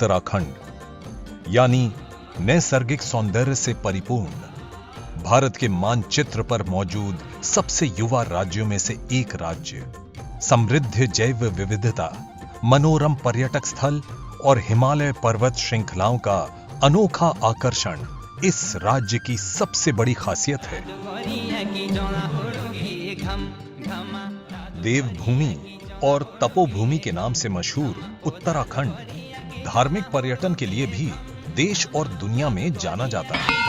उत्तराखंड यानी नैसर्गिक सौंदर्य से परिपूर्ण भारत के मानचित्र पर मौजूद सबसे युवा राज्यों में से एक राज्य, समृद्ध जैव विविधता, मनोरम पर्यटक स्थल और हिमालय पर्वत श्रृंखलाओं का अनोखा आकर्षण इस राज्य की सबसे बड़ी खासियत है। देवभूमि और तपोभूमि के नाम से मशहूर उत्तराखंड धार्मिक पर्यटन के लिए भी देश और दुनिया में जाना जाता है।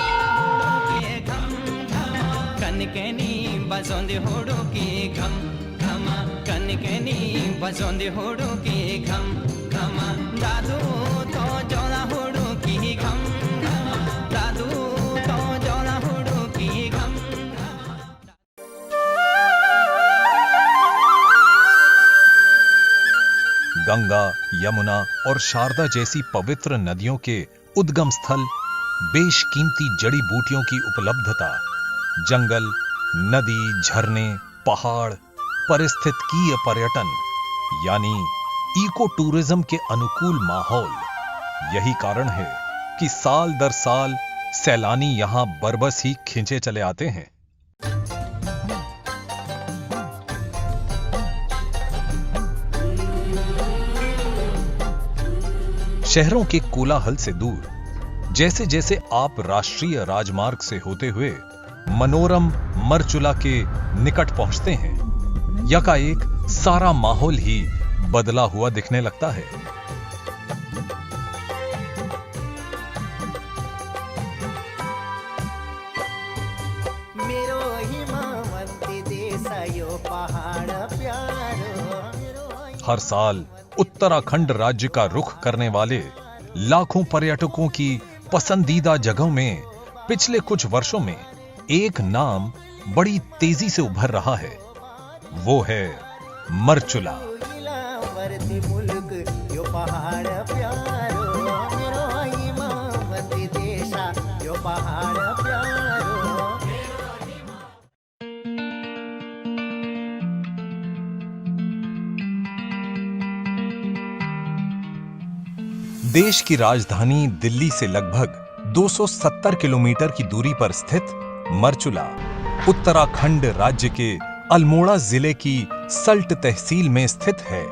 गंगा, यमुना और शारदा जैसी पवित्र नदियों के उद्गम स्थल, बेशकीमती जड़ी बूटियों की उपलब्धता, जंगल, नदी, झरने, पहाड़, पारिस्थितिकीय पर्यटन यानी इको टूरिज्म के अनुकूल माहौल, यही कारण है कि साल दर साल सैलानी यहां बरबस ही खिंचे चले आते हैं। शहरों के कोलाहल से दूर जैसे जैसे आप राष्ट्रीय राजमार्ग से होते हुए मनोरम मरचुला के निकट पहुंचते हैं, यकाएक सारा माहौल ही बदला हुआ दिखने लगता है। हर साल उत्तराखंड राज्य का रुख करने वाले लाखों पर्यटकों की पसंदीदा जगहों में पिछले कुछ वर्षों में एक नाम बड़ी तेजी से उभर रहा है, वो है मरचुला। देश की राजधानी दिल्ली से लगभग 270 किलोमीटर की दूरी पर स्थित मरचुला उत्तराखंड राज्य के अल्मोड़ा जिले की सल्ट तहसील में स्थित है।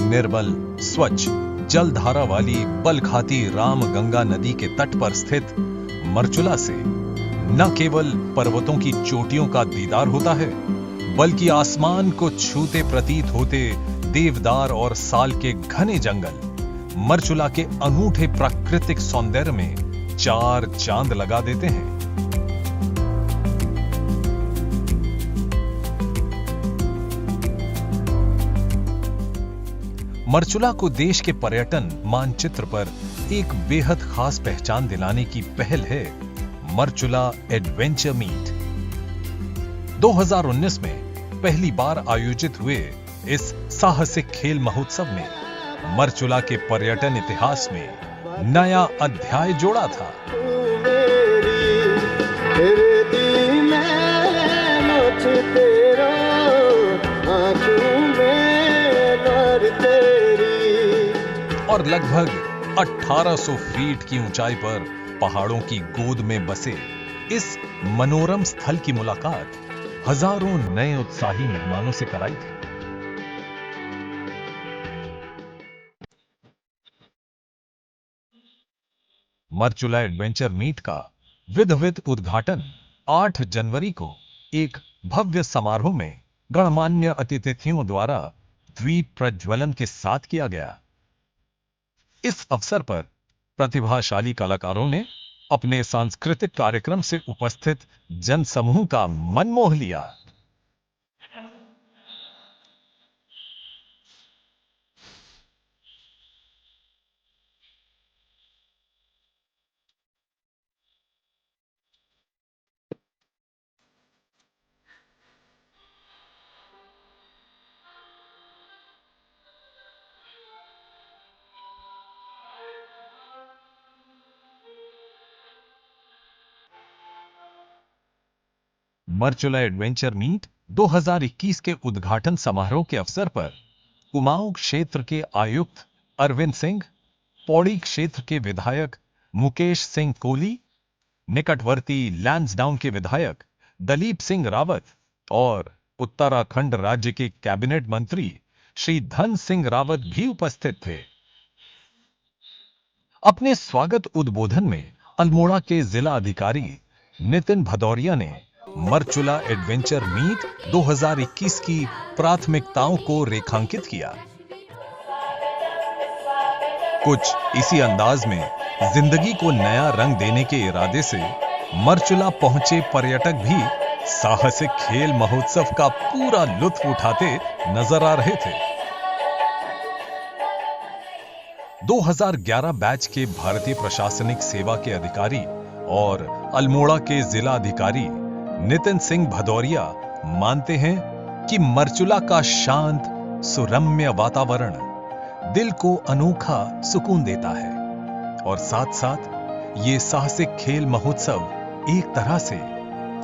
निर्मल, स्वच्छ जलधारा वाली बलखाती राम गंगा नदी के तट पर स्थित मरचुला से न केवल पर्वतों की चोटियों का दीदार होता है, बल्कि आसमान को छूते प्रतीत होते देवदार और साल के घने जंगल मरचुला के अनूठे प्राकृतिक सौंदर्य में चार चांद लगा देते हैं। मरचुला को देश के पर्यटन मानचित्र पर एक बेहद खास पहचान दिलाने की पहल है मरचुला एडवेंचर मीट। 2019 में पहली बार आयोजित हुए इस साहसिक खेल महोत्सव ने मरचुला के पर्यटन इतिहास में नया अध्याय जोड़ा था। और लगभग 1800 फीट की ऊंचाई पर पहाड़ों की गोद में बसे इस मनोरम स्थल की मुलाकात हजारों नए उत्साही मेहमानों से कराई थी। मरचुला एडवेंचर मीट का विधिवत उद्घाटन 8 जनवरी को एक भव्य समारोह में गणमान्य अतिथियों द्वारा द्वीप प्रज्वलन के साथ किया गया। इस अवसर पर प्रतिभाशाली कलाकारों ने अपने सांस्कृतिक कार्यक्रम से उपस्थित जनसमूह का मन मोह लिया। मर्चुला एडवेंचर मीट 2021 के उद्घाटन समारोह के अवसर पर कुमाऊं क्षेत्र के आयुक्त अरविंद सिंह, पौड़ी क्षेत्र के विधायक मुकेश सिंह कोहली, निकटवर्ती लैंसडाउन के विधायक दलीप सिंह रावत और उत्तराखंड राज्य के कैबिनेट मंत्री श्री धन सिंह रावत भी उपस्थित थे। अपने स्वागत उद्बोधन में अल्मोड़ा के जिला अधिकारी नितिन भदौरिया ने मर्चुला एडवेंचर मीट 2021 की प्राथमिकताओं को रेखांकित किया। कुछ इसी अंदाज में जिंदगी को नया रंग देने के इरादे से मर्चुला पहुंचे पर्यटक भी साहसिक खेल महोत्सव का पूरा लुत्फ उठाते नजर आ रहे थे। 2011 बैच के भारतीय प्रशासनिक सेवा के अधिकारी और अल्मोड़ा के जिला अधिकारी नितिन सिंह भदौरिया मानते हैं कि मर्चुला का शांत सुरम्य वातावरण दिल को अनोखा सुकून देता है और साथ साथ ये साहसिक खेल महोत्सव एक तरह से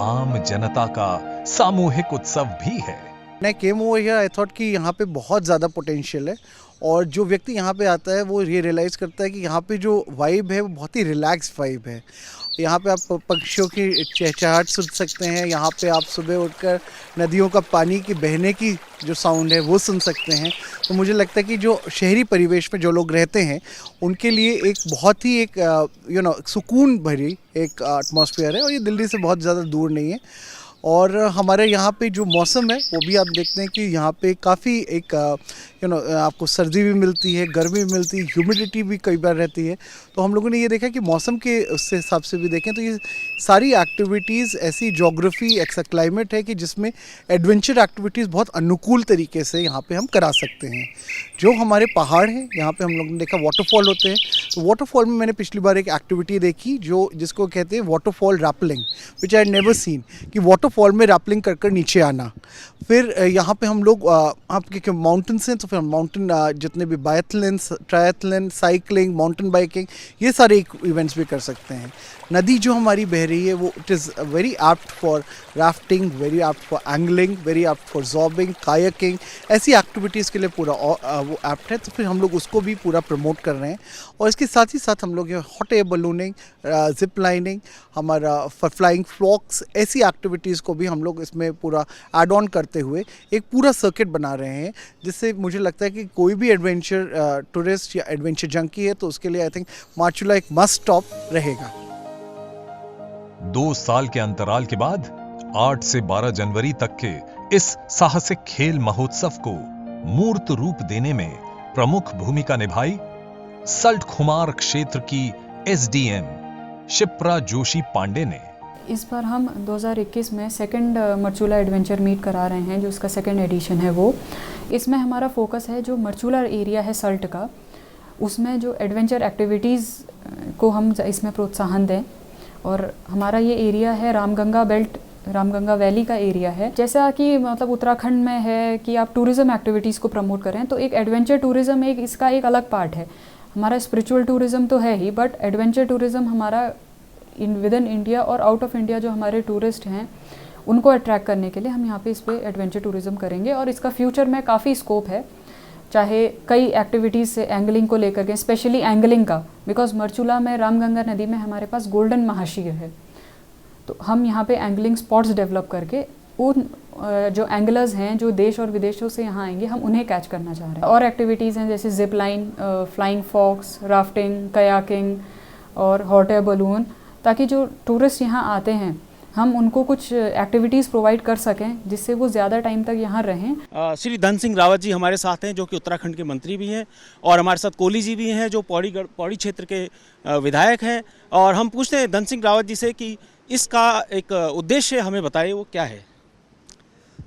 आम जनता का सामूहिक उत्सव भी है। मैं came over here, I thought कि यहाँ पे बहुत ज़्यादा पोटेंशियल है और जो व्यक्ति यहाँ पे आता है वो ये रियलाइज़ करता है कि यहाँ पे जो वाइब है वो बहुत ही रिलैक्स वाइब है। यहाँ पे आप पक्षियों की चहचहाहट सुन सकते हैं, यहाँ पे आप सुबह उठकर नदियों का पानी की बहने की जो साउंड है वो सुन सकते हैं। तो मुझे लगता है कि जो शहरी परिवेश में जो लोग रहते हैं उनके लिए एक बहुत ही एक सुकून भरी एक एटमॉस्फेयर है और ये दिल्ली से बहुत ज़्यादा दूर नहीं है। और हमारे यहाँ पे जो मौसम है वो भी आप देखते हैं कि यहाँ पे काफ़ी एक आपको सर्दी भी मिलती है, गर्मी भी मिलती है, ह्यूमिडिटी भी कई बार रहती है। तो हम लोगों ने ये देखा कि मौसम के उससे हिसाब से भी देखें तो ये सारी एक्टिविटीज़ ऐसी ज्योग्राफी ऐसा क्लाइमेट है कि जिसमें एडवेंचर एक्टिविटीज़ बहुत अनुकूल तरीके से यहाँ पे हम करा सकते हैं। जो हमारे पहाड़ हैं यहाँ पे हम लोगों ने देखा वाटरफॉल होते हैं, तो वाटरफॉल में मैंने पिछली बार एक एक्टिविटी देखी जिसको कहते हैं waterfall rappelling, which I never seen, कि वाटरफॉल में रैपलिंग कर नीचे आना। फिर यहाँ पे हम लोग आपके माउंटेन्स हैं तो फिर माउंटेन जितने भी बायथलन, ट्रायथलन, साइकिलिंग, माउंटेन बाइकिंग, ये सारे इवेंट्स भी कर सकते हैं। नदी जो हमारी बह रही है वो it is very apt for rafting, very apt for angling, very apt for zorbing, kayaking, ऐसी एक्टिविटीज़ के लिए पूरा वो एप्ट है। तो फिर हम लोग उसको भी पूरा प्रमोट कर रहे हैं और इसके साथ ही साथ हम लोग hot air ballooning, zip lining, हमारा फ्लाइंग फ्लॉक्स, ऐसी एक्टिविटीज़ को भी हम लोग इसमें पूरा एड ऑन करते हुए एक पूरा सर्किट बना रहे हैं, जिससे मुझे लगता है कि कोई भी एडवेंचर टूरिस्ट या एडवेंचर जंकी है तो उसके लिए आई थिंक मर्चुला एक मस्ट स्टॉप रहेगा। 2 साल के अंतराल के बाद 8 से 12 जनवरी तक के इस साहसिक खेल महोत्सव को मूर्त रूप देने में प्रमुख भूमिका निभाई सल्ट खुमार क्षेत्र की एसडीएम शिप्रा जोशी पांडे ने। इस बार हम 2021 में सेकंड मर्चुला एडवेंचर मीट करा रहे हैं, जो इसका सेकंड एडिशन है वो। इसमें हमारा फोकस है जो मर्चुला एरिया है सल्ट का, उसमें जो एडवेंचर एक्टिविटीज़ को हम इसमें प्रोत्साहन दें। और हमारा ये एरिया है रामगंगा बेल्ट, रामगंगा वैली का एरिया है। जैसा कि मतलब उत्तराखंड में है कि आप टूरिज़्म एक्टिविटीज़ को प्रमोट करें, तो एक एडवेंचर टूरिज़्म एक इसका एक अलग पार्ट है। हमारा स्पिरिचुअल टूरिज़्म तो है ही, बट एडवेंचर टूरिज़्म हमारा विद इन इंडिया और आउट ऑफ इंडिया जो हमारे टूरिस्ट हैं उनको अट्रैक्ट करने के लिए हम यहाँ पे इस पर एडवेंचर टूरिज़्म करेंगे। और इसका फ्यूचर में काफ़ी स्कोप है, चाहे कई एक्टिविटीज़ से एंगलिंग को लेकर के, स्पेशली एंगलिंग का, बिकॉज मर्चुला में रामगंगा नदी में हमारे पास गोल्डन महाशीर है। तो हम यहाँ पे एंगलिंग स्पॉट्स डेवलप करके उन जो एंगलर्स हैं जो देश और विदेशों से यहाँ आएंगे हम उन्हें कैच करना चाह रहे हैं। और एक्टिविटीज़ हैं जैसे zip line, flying fox, rafting, kayaking और हॉट एयर बलून, ताकि जो टूरिस्ट यहाँ आते हैं हम उनको कुछ एक्टिविटीज़ प्रोवाइड कर सकें जिससे वो ज़्यादा टाइम तक यहाँ रहें। श्री धन सिंह रावत जी हमारे साथ हैं, जो कि उत्तराखंड के मंत्री भी हैं, और हमारे साथ कोहली जी भी हैं जो पौड़ी क्षेत्र के विधायक हैं। और हम पूछते हैं धन सिंह रावत जी से कि इसका एक उद्देश्य हमें बताइए, वो क्या है।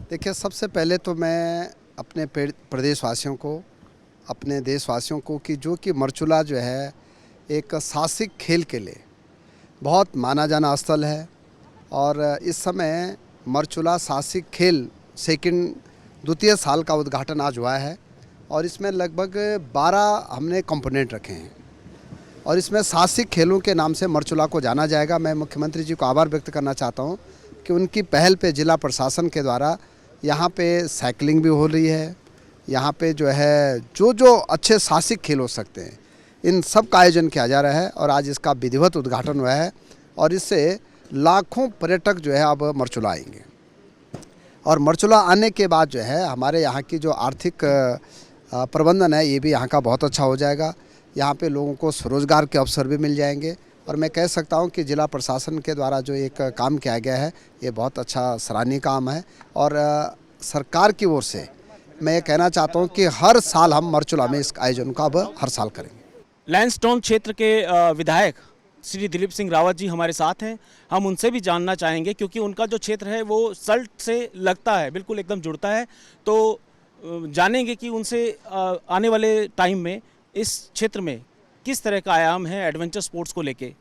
देखिए, सबसे पहले तो मैं अपने प्रदेशवासियों को, अपने देशवासियों को कि जो कि मर्चुला जो है एक साहसिक खेल के लिए बहुत माना जाना स्थल है। और इस समय मर्चुला साहसिक खेल द्वितीय साल का उद्घाटन आज हुआ है और इसमें लगभग 12 हमने कंपोनेंट रखे हैं और इसमें साहसिक खेलों के नाम से मर्चुला को जाना जाएगा। मैं मुख्यमंत्री जी को आभार व्यक्त करना चाहता हूं कि उनकी पहल पे जिला प्रशासन के द्वारा यहाँ पे साइकिलिंग भी हो रही है, यहाँ पे जो है जो अच्छे साहसिक खेल हो सकते हैं इन सब का आयोजन किया जा रहा है और आज इसका विधिवत उद्घाटन हुआ है और इससे लाखों पर्यटक जो है अब मरचुला आएंगे और मरचुला आने के बाद जो है हमारे यहाँ की जो आर्थिक प्रबंधन है ये भी यहाँ का बहुत अच्छा हो जाएगा। यहाँ पे लोगों को स्वरोजगार के अवसर भी मिल जाएंगे और मैं कह सकता हूँ कि जिला प्रशासन के द्वारा जो एक काम किया गया है ये बहुत अच्छा सराहनीय काम है और सरकार की ओर से मैं ये कहना चाहता हूँ कि हर साल हम मरचुला में इस आयोजन को अब हर साल करेंगे। लैंसडाउन क्षेत्र के विधायक श्री दिलीप सिंह रावत जी हमारे साथ हैं। हम उनसे भी जानना चाहेंगे क्योंकि उनका जो क्षेत्र है वो सल्ट से लगता है, बिल्कुल एकदम जुड़ता है। तो जानेंगे कि उनसे आने वाले टाइम में इस क्षेत्र में किस तरह का आयाम है एडवेंचर स्पोर्ट्स को लेके।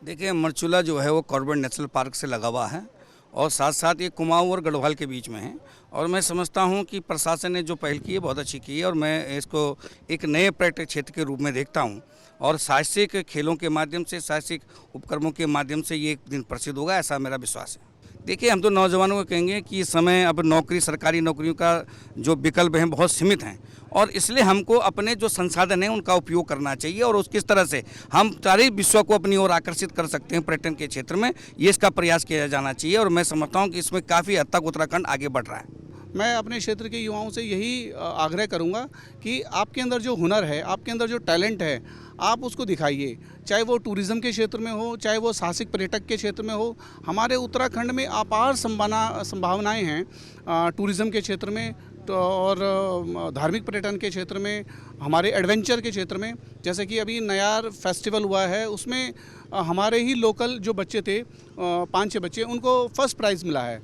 देखिए, मरचुला जो है वो कॉर्बेट नेशनल पार्क से लगा हुआ है और साथ साथ ये कुमाऊं और गढ़वाल के बीच में है और मैं समझता हूँ कि प्रशासन ने जो पहल की है बहुत अच्छी की है और मैं इसको एक नए पर्यटक क्षेत्र के रूप में देखता हूँ और साहसिक खेलों के माध्यम से, साहसिक उपक्रमों के माध्यम से ये एक दिन प्रसिद्ध होगा, ऐसा मेरा विश्वास है। देखिए, हम तो नौजवानों को कहेंगे कि इस समय अब नौकरी, सरकारी नौकरियों का जो विकल्प हैं बहुत सीमित हैं और इसलिए हमको अपने जो संसाधन हैं उनका उपयोग करना चाहिए और किस तरह से हम सारे विश्व को अपनी ओर आकर्षित कर सकते हैं पर्यटन के क्षेत्र में, ये इसका प्रयास किया जाना चाहिए और मैं समझता हूँ कि इसमें काफ़ी हद तक उत्तराखंड आगे बढ़ रहा है। मैं अपने क्षेत्र के युवाओं से यही आग्रह करूंगा कि आपके अंदर जो हुनर है, आपके अंदर जो टैलेंट है, आप उसको दिखाइए, चाहे वो टूरिज़्म के क्षेत्र में हो, चाहे वो साहसिक पर्यटक के क्षेत्र में हो। हमारे उत्तराखंड में अपार संभावनाएं हैं टूरिज़्म के क्षेत्र में और धार्मिक पर्यटन के क्षेत्र में, हमारे एडवेंचर के क्षेत्र में। जैसे कि अभी नयार फेस्टिवल हुआ है, उसमें हमारे ही लोकल जो बच्चे थे 5-6 बच्चे, उनको फर्स्ट प्राइज़ मिला है।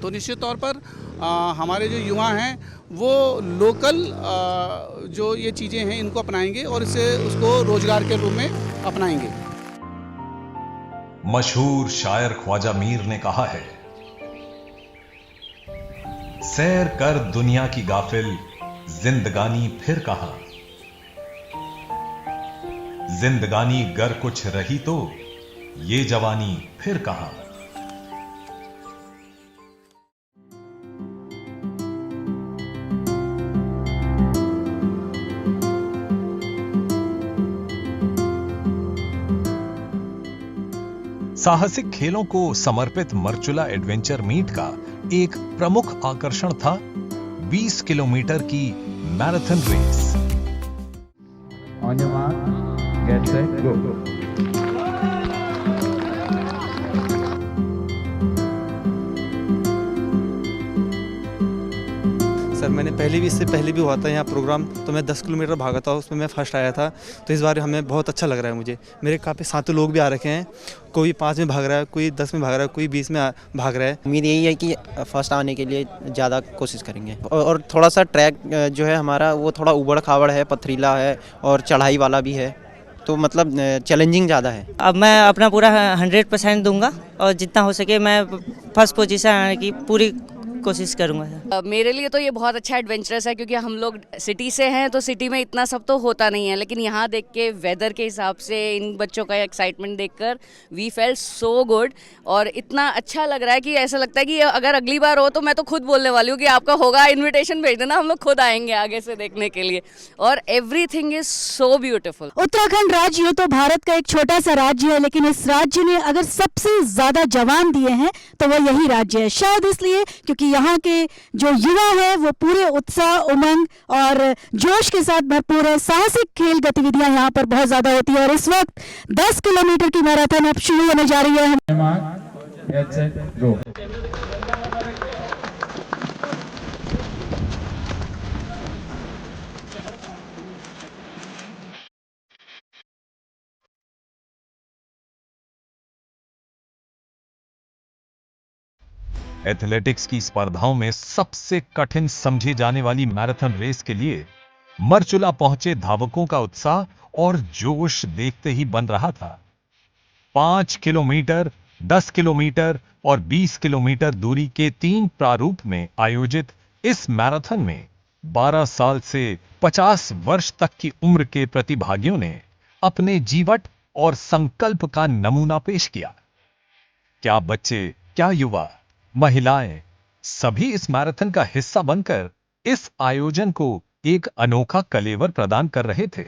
तो निश्चित तौर पर हमारे जो युवा हैं वो लोकल जो ये चीज़ें हैं इनको अपनाएंगे और इसे उसको रोजगार के रूप में अपनाएंगे। मशहूर शायर ख्वाजा मीर ने कहा है, सैर कर दुनिया की गाफिल, जिंदगानी फिर कहां। जिंदगानी गर कुछ रही तो ये जवानी फिर कहां। साहसिक खेलों को समर्पित मरचुला एडवेंचर मीट का एक प्रमुख आकर्षण था 20 किलोमीटर की marathon race. On your mark, get set, go. Sir, मैंने इससे पहले भी हुआ था यहाँ प्रोग्राम, तो मैं 10 किलोमीटर भागा था, उसमें मैं फर्स्ट आया था। तो इस बार हमें बहुत अच्छा लग रहा है मुझे। मेरे काफ़ी साथी लोग भी आ रखे हैं, कोई 5 में भाग रहा है, कोई 10 में भाग रहा है, कोई 20 में भाग रहा है। उम्मीद यही है कि फर्स्ट आने के लिए ज़्यादा कोशिश करेंगे और थोड़ा सा ट्रैक जो है हमारा वो थोड़ा उबड़ खाबड़ है, पथरीला है और चढ़ाई वाला भी है, तो मतलब चैलेंजिंग ज़्यादा है। अब मैं अपना पूरा 100% दूंगा और जितना हो सके मैं फर्स्ट पोजीशन आने की पूरी कोशिश करूंगा। मेरे लिए तो ये बहुत अच्छा एडवेंचरस है क्योंकि हम लोग सिटी से हैं तो सिटी में इतना सब तो होता नहीं है, लेकिन यहाँ देख के वेदर के हिसाब से इन बच्चों का एक्साइटमेंट देखकर वी फेल्ट सो गुड और इतना अच्छा लग रहा है कि ऐसा लगता है कि अगर अगली बार हो तो मैं तो खुद बोलने वाली हूँ कि आपका होगा, इन्विटेशन भेज देना, हम लोग खुद आएंगे आगे से देखने के लिए। और everything is so beautiful. Uttarakhand राज्य तो भारत का एक छोटा सा राज्य है, लेकिन इस राज्य ने अगर सबसे ज्यादा जवान दिए हैं तो वो यही राज्य है। शायद इसलिए क्योंकि यहाँ के जो युवा है वो पूरे उत्साह, उमंग और जोश के साथ भरपूर है। साहसिक खेल गतिविधियां यहाँ पर बहुत ज्यादा होती है और इस वक्त 10 किलोमीटर की मैराथन अब शुरू होने जा रही है। एथलेटिक्स की स्पर्धाओं में सबसे कठिन समझी जाने वाली मैराथन रेस के लिए मरचुला पहुंचे धावकों का उत्साह और जोश देखते ही बन रहा था। 5 किलोमीटर, 10 किलोमीटर और 20 किलोमीटर दूरी के 3 प्रारूप में आयोजित इस मैराथन में 12 साल से 50 वर्ष तक की उम्र के प्रतिभागियों ने अपने जीवट और संकल्प का नमूना पेश किया। क्या बच्चे क्या युवा, महिलाएं सभी इस मैराथन का हिस्सा बनकर इस आयोजन को एक अनोखा कलेवर प्रदान कर रहे थे।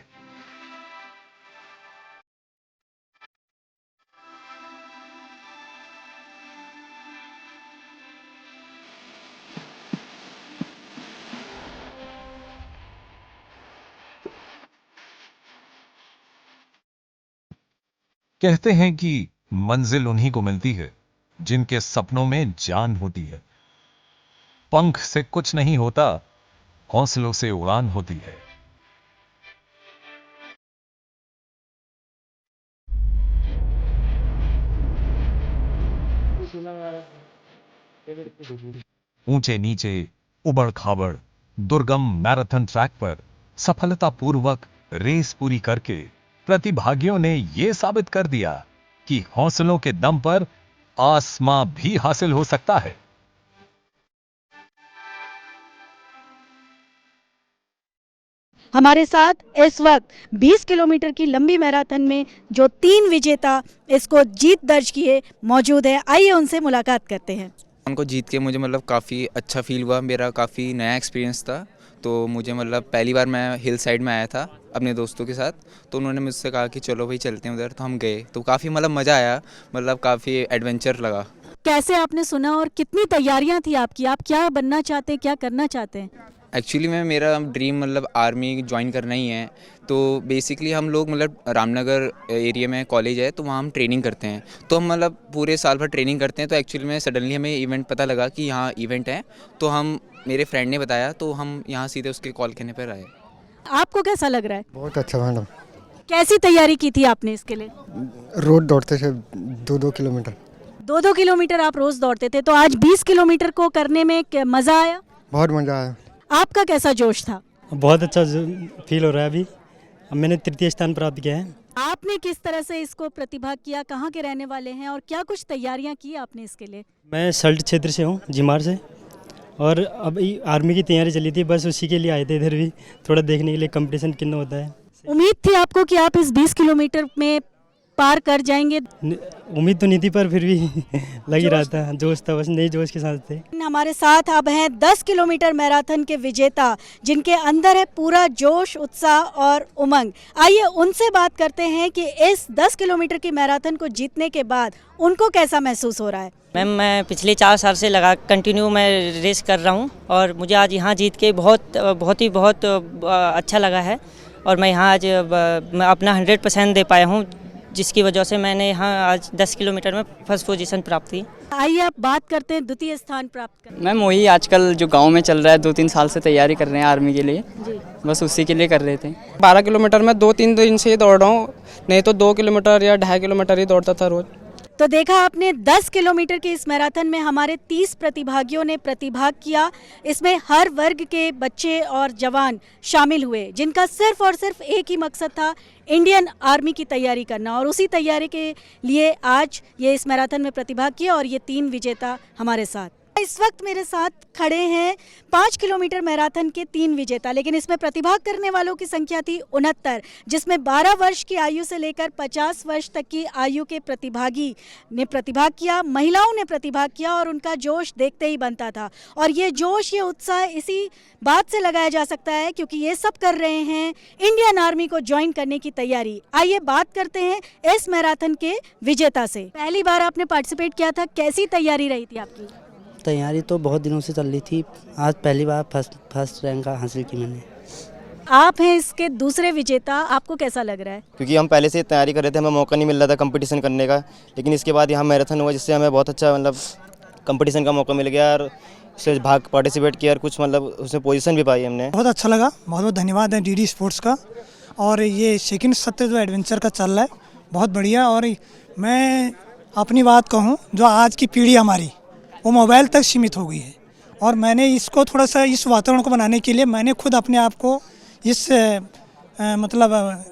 कहते हैं कि मंजिल उन्हीं को मिलती है जिनके सपनों में जान होती है। पंख से कुछ नहीं होता, हौसलों से उड़ान होती है। ऊंचे नीचे, उबड़ खाबड़, दुर्गम मैराथन ट्रैक पर सफलतापूर्वक रेस पूरी करके प्रतिभागियों ने यह साबित कर दिया कि हौसलों के दम पर आसमां भी हासिल हो सकता है। हमारे साथ इस वक्त 20 किलोमीटर की लंबी मैराथन में जो 3 विजेता इसको जीत दर्ज किए मौजूद है, आइए उनसे मुलाकात करते हैं। उनको जीत के मुझे मतलब काफ़ी अच्छा फील हुआ, मेरा काफ़ी नया एक्सपीरियंस था। तो मुझे मतलब पहली बार मैं हिल साइड में आया था अपने दोस्तों के साथ, तो उन्होंने मुझसे कहा कि चलो भाई चलते हैं उधर, तो हम गए, तो काफ़ी मतलब मज़ा आया, मतलब काफ़ी एडवेंचर लगा। कैसे आपने सुना और कितनी तैयारियां थी आपकी? आप क्या बनना चाहते हैं, क्या करना चाहते हैं? एक्चुअली मेरा ड्रीम मतलब आर्मी ज्वाइन करना ही है। तो बेसिकली हम लोग मतलब रामनगर एरिया में कॉलेज है, तो वहाँ हम ट्रेनिंग करते हैं, तो हम मतलब पूरे साल भर ट्रेनिंग करते हैं। तो एक्चुअली में सडनली हमें इवेंट पता लगा कि यहाँ इवेंट है, तो हम मेरे फ्रेंड ने बताया, तो हम यहाँ सीधे उसके कॉल करने पर आए। आपको कैसा लग रहा है? बहुत अच्छा मैडम। कैसी तैयारी की थी आपने इसके लिए? रोज दौड़ते थे 2-2 किलोमीटर। 2-2 किलोमीटर आप रोज दौड़ते थे, तो आज 20 किलोमीटर को करने में मजा आया? बहुत मजा आया। आपका कैसा जोश था? बहुत अच्छा फील हो रहा है अभी। अब मैंने 3य स्थान प्राप्त किया है। आपने किस तरह से इसको प्रतिभाग किया? कहाँ के रहने वाले हैं और क्या कुछ तैयारियां की आपने इसके लिए? मैं सल्ट क्षेत्र से हूँ, जिमार से, और अब आर्मी की तैयारी चली थी, बस उसी के लिए आए थे इधर भी, थोड़ा देखने के लिए कंपटीशन कितना होता है। उम्मीद थी आपको कि आप इस 20 किलोमीटर में पार कर जाएंगे? उम्मीद तो नहीं थी, पर फिर भी लग ही रहा था, जोश था, बस नई जोश के साथ थे। हमारे साथ अब हैं 10 किलोमीटर मैराथन के विजेता, जिनके अंदर है पूरा जोश, उत्साह और उमंग। आइए उनसे बात करते हैं कि इस 10 किलोमीटर की मैराथन को जीतने के बाद उनको कैसा महसूस हो रहा है। मैम, मैं पिछले 4 साल से कंटिन्यू मैं रेस कर रहा हूँ, और मुझे आज यहाँ जीत के बहुत अच्छा लगा है, और मैं यहाँ आज मैं अपना 100% दे पाया हूँ, जिसकी वजह से मैंने यहाँ आज 10 किलोमीटर में फर्स्ट पोजीशन प्राप्त की। आइए आप बात करते हैं द्वितीय स्थान प्राप्त कर। मैम, वही आजकल जो गांव में चल रहा है, 2-3 साल से तैयारी कर रहे हैं आर्मी के लिए जी। बस उसी के लिए कर रहे थे। 12 किलोमीटर में 2-3 दिन से ही दौड़ रहा हूँ, नहीं तो 2 किलोमीटर या 2.5 किलोमीटर ही दौड़ता था रोज। तो देखा आपने, 10 किलोमीटर के इस मैराथन में हमारे 30 प्रतिभागियों ने प्रतिभाग किया। इसमें हर वर्ग के बच्चे और जवान शामिल हुए, जिनका सिर्फ और सिर्फ एक ही मकसद था, इंडियन आर्मी की तैयारी करना, और उसी तैयारी के लिए आज ये इस मैराथन में प्रतिभाग किया, और ये 3 विजेता हमारे साथ। इस वक्त मेरे साथ खड़े हैं 5 किलोमीटर मैराथन के 3 विजेता, लेकिन इसमें प्रतिभाग करने वालों की संख्या थी 69, जिसमें 12 वर्ष की आयु से लेकर 50 वर्ष तक की आयु के प्रतिभागी ने प्रतिभाग किया, महिलाओं ने प्रतिभाग किया, और उनका जोश देखते ही बनता था। और ये जोश, ये उत्साह इसी बात से लगाया जा सकता है क्योंकि ये सब कर रहे हैं इंडियन आर्मी को ज्वाइन करने की तैयारी। आइए बात करते हैं इस मैराथन के विजेता से। पहली बार आपने पार्टिसिपेट किया था, कैसी तैयारी रही थी आपकी? तैयारी तो बहुत दिनों से चल रही थी, आज पहली बार फर्स्ट रैंक हासिल की मैंने। आप हैं इसके दूसरे विजेता, आपको कैसा लग रहा है? क्योंकि हम पहले से तैयारी कर रहे थे, हमें मौका नहीं मिल रहा था कंपटीशन करने का, लेकिन इसके बाद यहाँ मैराथन हुआ, जिससे हमें बहुत अच्छा मतलब कंपटीशन का मौका मिल गया, और उससे भाग पार्टिसिपेट किया, और कुछ मतलब उसमें पोजीशन भी पाई हमने। बहुत अच्छा लगा, बहुत बहुत धन्यवाद है डीडी स्पोर्ट्स का। और ये सेकंड सत्र जो एडवेंचर का चल रहा है, बहुत बढ़िया। और मैं अपनी बात कहूँ, जो आज की पीढ़ी हमारी वो मोबाइल तक सीमित हो गई है, और मैंने इसको थोड़ा सा इस वातावरण को बनाने के लिए मैंने खुद अपने आप को इस मतलब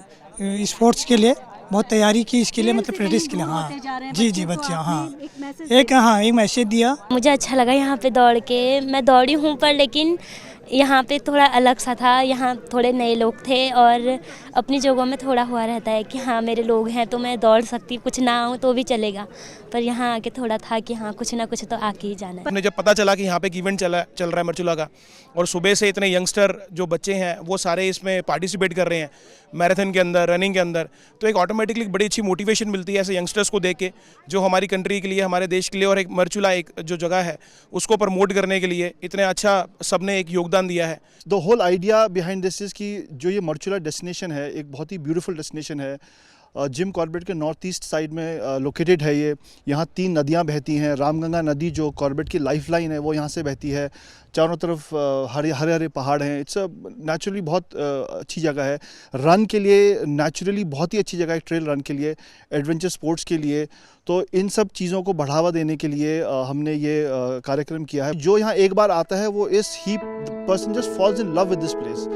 स्पोर्ट्स के लिए बहुत तैयारी की, इसके लिए मतलब प्रैक्टिस के लिए। हाँ जी बच्चे, हाँ एक मैसेज दिया। मुझे अच्छा लगा यहाँ पे दौड़ के, मैं दौड़ी हूँ पर लेकिन यहाँ पे थोड़ा अलग सा था, यहाँ थोड़े नए लोग थे और अपनी जगहों में थोड़ा हुआ रहता है कि हाँ मेरे लोग हैं तो मैं दौड़ सकती, कुछ ना आऊँ तो भी चलेगा, पर यहाँ आके थोड़ा था कि हाँ कुछ ना कुछ तो आके ही जाना है। हमने जब पता चला कि यहाँ पे एक इवेंट चल रहा है मरचूला का, और सुबह से इतने यंगस्टर जो बच्चे हैं वो सारे इसमें पार्टिसिपेट कर रहे हैं मैराथन के अंदर, रनिंग के अंदर, तो एक ऑटोमेटिकली बड़ी अच्छी मोटिवेशन मिलती है ऐसे यंगस्टर्स को देख के, जो हमारी कंट्री के लिए, हमारे देश के लिए, और एक मरचूला एक जो जगह है उसको प्रमोट करने के लिए इतने अच्छा सबने एक योगदान दिया है। The whole idea behind this is कि जो ये मरचूला डेस्टिनेशन है एक बहुत ही ब्यूटीफुल डेस्टिनेशन है। जिम कॉर्बेट के नॉर्थ ईस्ट साइड में लोकेटेड है ये। यहाँ 3 नदियाँ बहती हैं। रामगंगा नदी जो कॉर्बेट की लाइफलाइन है वो यहाँ से बहती है। चारों तरफ हरे हरे पहाड़ हैं। इट्स नेचुरली बहुत अच्छी जगह है रन के लिए, नेचुरली बहुत ही अच्छी जगह है ट्रेल रन के लिए, एडवेंचर स्पोर्ट्स के लिए। तो इन सब चीज़ों को बढ़ावा देने के लिए हमने ये कार्यक्रम किया है। जो यहाँ एक बार आता है वो इस ही person just falls in love with this place.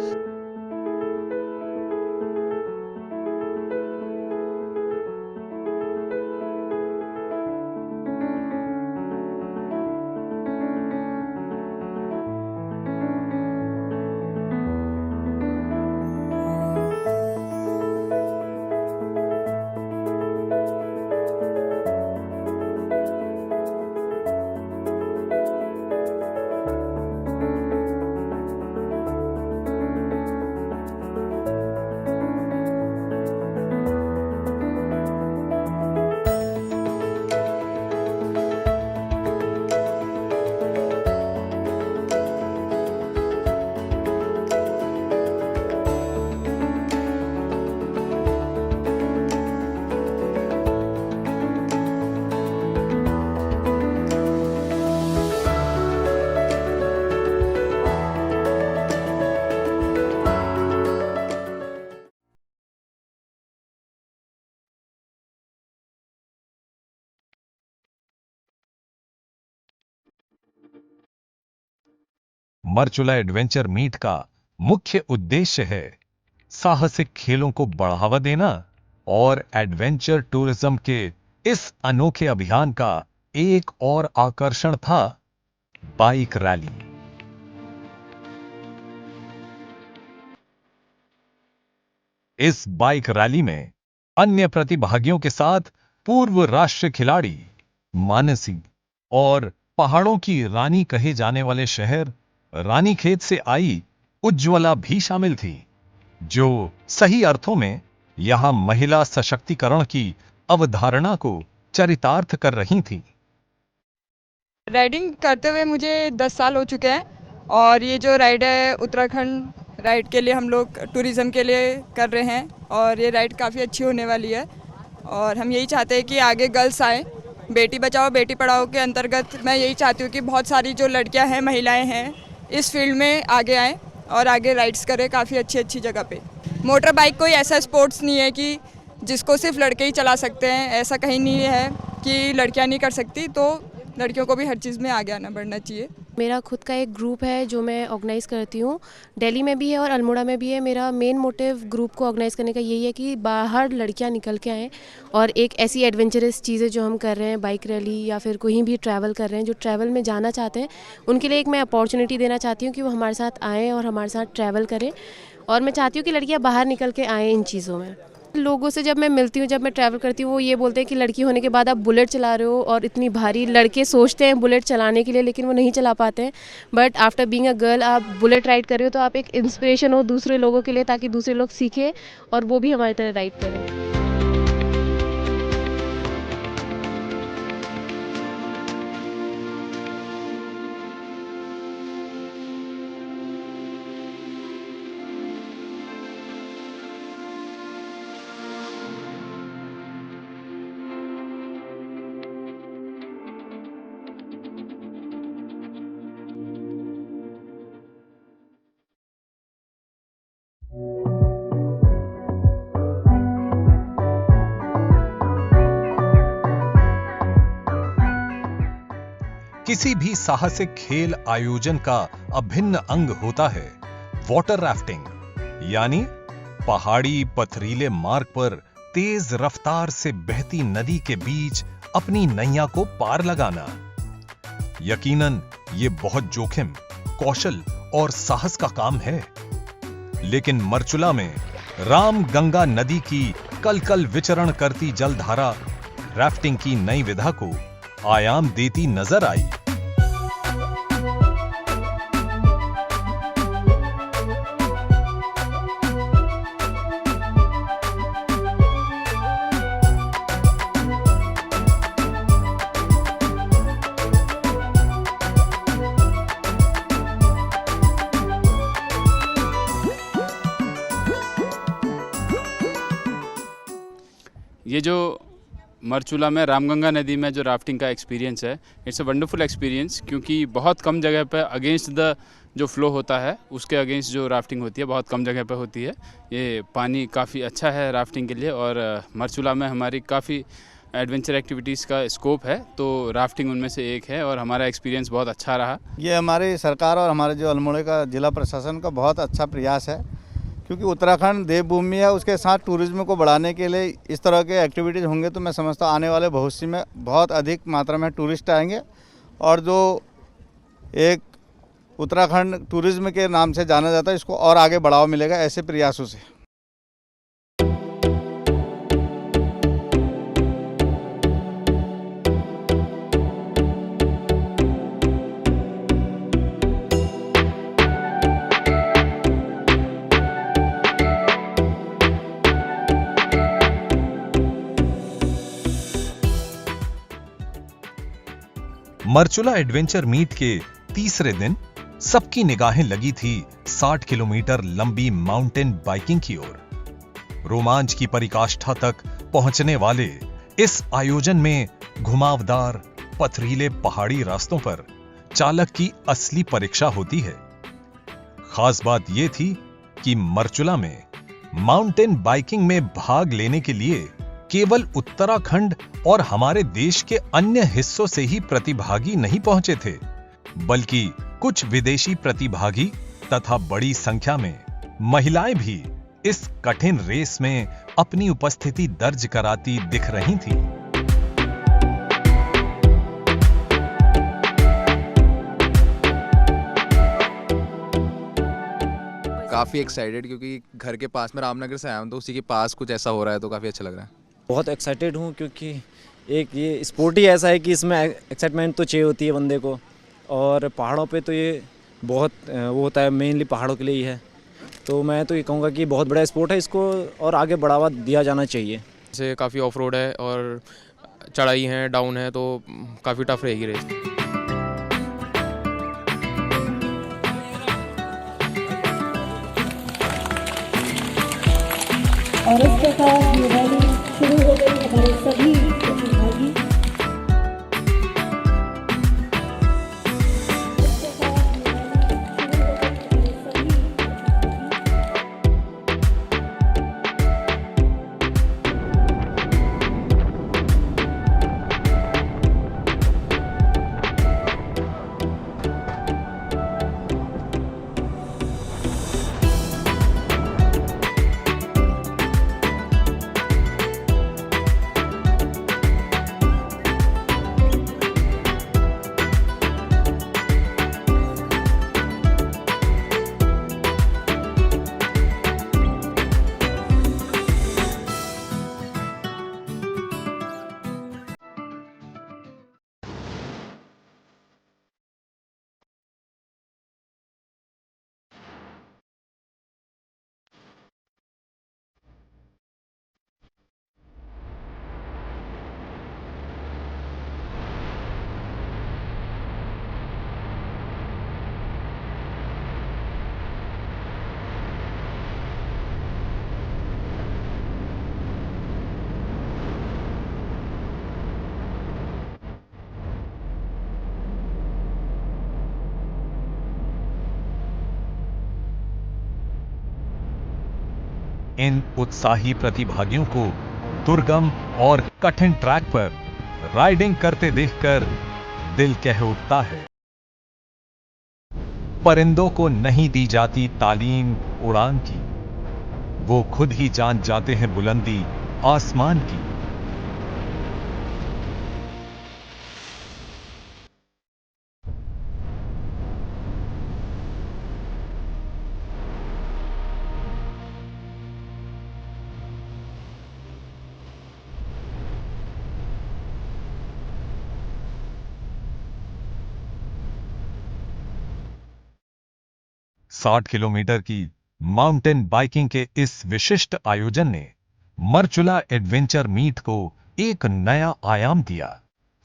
Marchula adventure meet का मुख्य उद्देश्य है साहसिक खेलों को बढ़ावा देना और एडवेंचर टूरिज्म के इस अनोखे अभियान का एक और आकर्षण था बाइक रैली। इस बाइक रैली में अन्य प्रतिभागियों के साथ पूर्व राष्ट्रीय खिलाड़ी मानसी और पहाड़ों की रानी कहे जाने वाले शहर रानीखेत से आई उज्ज्वला भी शामिल थी, जो सही अर्थों में यहां महिला सशक्तिकरण की अवधारणा को चरितार्थ कर रही थी। राइडिंग करते हुए मुझे 10 साल हो चुके हैं और ये जो राइड है उत्तराखंड राइड के लिए हम लोग टूरिज़्म के लिए कर रहे हैं और ये राइड काफ़ी अच्छी होने वाली है और हम यही चाहते हैं कि आगे गर्ल्स आएँ। बेटी बचाओ बेटी पढ़ाओ के अंतर्गत मैं यही चाहती हूँ कि बहुत सारी जो लड़कियाँ हैं, महिलाएँ हैं, इस फील्ड में आगे आएँ और आगे राइड्स करें काफ़ी अच्छी जगह पे। मोटर बाइक कोई ऐसा स्पोर्ट्स नहीं है कि जिसको सिर्फ लड़के ही चला सकते हैं, ऐसा कहीं नहीं है कि लड़कियां नहीं कर सकती, तो लड़कियों को भी हर चीज़ में आगे आना बढ़ना चाहिए। मेरा खुद का एक ग्रुप है जो मैं ऑर्गेनाइज़ करती हूँ, दिल्ली में भी है और अल्मोड़ा में भी है। मेरा मेन मोटिव ग्रुप को ऑर्गेनाइज़ करने का यही है कि बाहर लड़कियाँ निकल के आएँ और एक ऐसी एडवेंचरस चीज़ें जो हम कर रहे हैं, बाइक रैली या फिर कहीं भी ट्रैवल कर रहे हैं, जो ट्रैवल में जाना चाहते हैं, उनके लिए एक मैं अपॉर्चुनिटी देना चाहती हूँ कि वो हमारे साथ आएँ और हमारे साथ ट्रैवल करें। और मैं चाहती हूँ कि लड़कियाँ बाहर निकल के आएँ इन चीज़ों में। लोगों से जब मैं मिलती हूँ, जब मैं ट्रैवल करती हूँ, वो ये बोलते हैं कि लड़की होने के बाद आप बुलेट चला रहे हो और इतनी भारी, लड़के सोचते हैं बुलेट चलाने के लिए लेकिन वो नहीं चला पाते हैं, but after being a girl आप बुलेट राइड कर रहे हो तो आप एक इंस्पिरेशन हो दूसरे लोगों के लिए, ताकि दूसरे लोग सीखें और वो भी हमारी तरह राइड करें। किसी भी साहसिक खेल आयोजन का अभिन्न अंग होता है वाटर राफ्टिंग, यानी पहाड़ी पथरीले मार्ग पर तेज रफ्तार से बहती नदी के बीच अपनी नैया को पार लगाना। यकीनन ये बहुत जोखिम, कौशल और साहस का काम है, लेकिन मरचुला में राम गंगा नदी की कल कल विचरण करती जलधारा राफ्टिंग की नई विधा को आयाम देती नजर आई। ये जो मरचुला में रामगंगा नदी में जो राफ्टिंग का एक्सपीरियंस है, इट्स अ वंडरफुल एक्सपीरियंस, क्योंकि बहुत कम जगह पर अगेंस्ट द जो फ्लो होता है उसके अगेंस्ट जो राफ्टिंग होती है बहुत कम जगह पर होती है। ये पानी काफ़ी अच्छा है राफ्टिंग के लिए और मरचुला में हमारी काफ़ी एडवेंचर एक्टिविटीज़ का स्कोप है, तो राफ्टिंग उनमें से एक है और हमारा एक्सपीरियंस बहुत अच्छा रहा। ये हमारी सरकार और हमारे जो अल्मोड़ा का जिला प्रशासन का बहुत अच्छा प्रयास है, क्योंकि उत्तराखंड देवभूमि है, उसके साथ टूरिज्म को बढ़ाने के लिए इस तरह के एक्टिविटीज़ होंगे तो मैं समझता हूँ आने वाले भविष्य में बहुत अधिक मात्रा में टूरिस्ट आएंगे और जो एक उत्तराखंड टूरिज्म के नाम से जाना जाता है इसको और आगे बढ़ावा मिलेगा ऐसे प्रयासों से। मरचुला एडवेंचर मीट के तीसरे दिन सबकी निगाहें लगी थी 60 किलोमीटर लंबी माउंटेन बाइकिंग की ओर। रोमांच की पराकाष्ठा तक पहुंचने वाले इस आयोजन में घुमावदार पथरीले पहाड़ी रास्तों पर चालक की असली परीक्षा होती है। खास बात यह थी कि मरचुला में माउंटेन बाइकिंग में भाग लेने के लिए केवल उत्तराखंड और हमारे देश के अन्य हिस्सों से ही प्रतिभागी नहीं पहुंचे थे, बल्कि कुछ विदेशी प्रतिभागी तथा बड़ी संख्या में महिलाएं भी इस कठिन रेस में अपनी उपस्थिति दर्ज कराती दिख रही थीं। काफ़ी एक्साइटेड, क्योंकि घर के पास में रामनगर से आया हूँ तो उसी के पास कुछ ऐसा हो रहा है तो काफ़ी अच्छा लग रहा है। बहुत एक्साइटेड हूँ, क्योंकि एक ये स्पोर्ट ही ऐसा है कि इसमें एक्साइटमेंट तो चाहिए होती है बंदे को, और पहाड़ों पे तो ये बहुत वो होता है, मेनली पहाड़ों के लिए ही है। तो मैं तो ये कहूँगा कि बहुत बड़ा स्पोर्ट है, इसको और आगे बढ़ावा दिया जाना चाहिए। जैसे काफ़ी ऑफ रोड है और चढ़ाई है, डाउन है, तो काफ़ी टफ रहेगी रेस। और इस प्रकार ये रैली शुरू हो गई। हमारे सभी प्रतिभागी इन उत्साही प्रतिभागियों को दुर्गम और कठिन ट्रैक पर राइडिंग करते देखकर दिल कह उठता है। परिंदों को नहीं दी जाती तालीम उड़ान की, वो खुद ही जान जाते हैं बुलंदी आसमान की। 60 किलोमीटर की माउंटेन बाइकिंग के इस विशिष्ट आयोजन ने मरचुला एडवेंचर मीट को एक नया आयाम दिया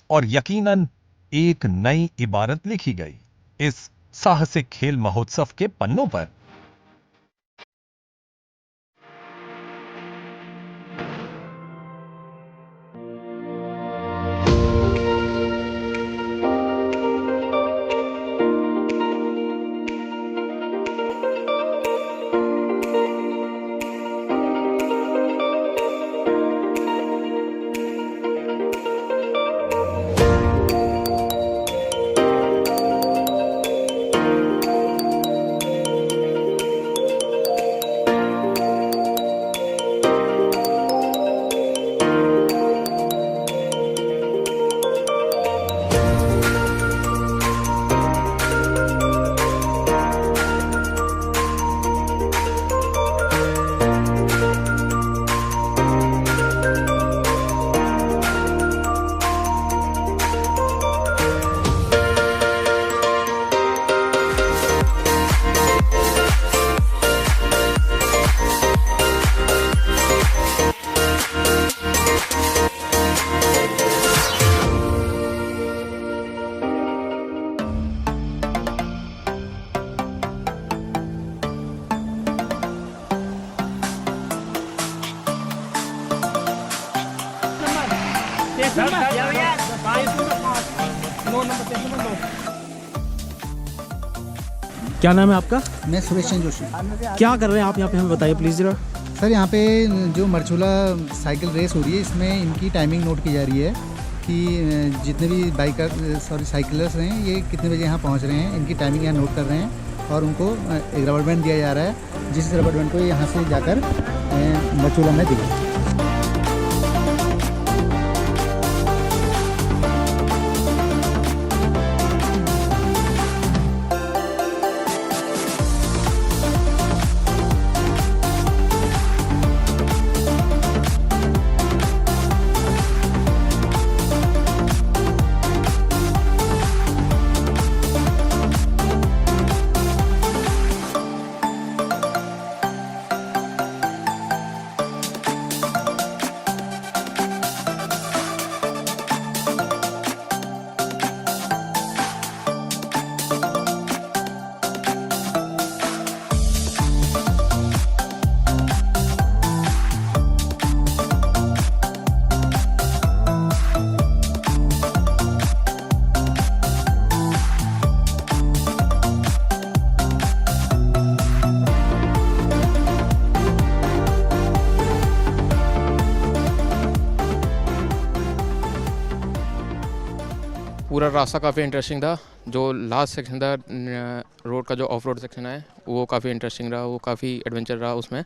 और यकीनन एक नई इबारत लिखी गई इस साहसिक खेल महोत्सव के पन्नों पर। क्या नाम है आपका? मैं सुरेश चंद्र जोशी। क्या कर रहे हैं आप यहाँ पे, हमें बताइए प्लीज़ ज़रा। सर यहाँ पे जो मरचुला साइकिल रेस हो रही है इसमें इनकी टाइमिंग नोट की जा रही है कि जितने भी साइकिलर्स हैं ये कितने बजे यहाँ पहुँच रहे हैं, इनकी टाइमिंग यहाँ नोट कर रहे हैं और उनको एक रबर बैंड दिया जा रहा है जिस रबर बैंड को यहाँ से जाकर मरचुला में दिया। पूरा रास्ता काफ़ी इंटरेस्टिंग था। जो लास्ट सेक्शन था रोड का, जो ऑफ रोड सेक्शन है वो काफ़ी इंटरेस्टिंग रहा, वो काफ़ी एडवेंचर रहा उसमें,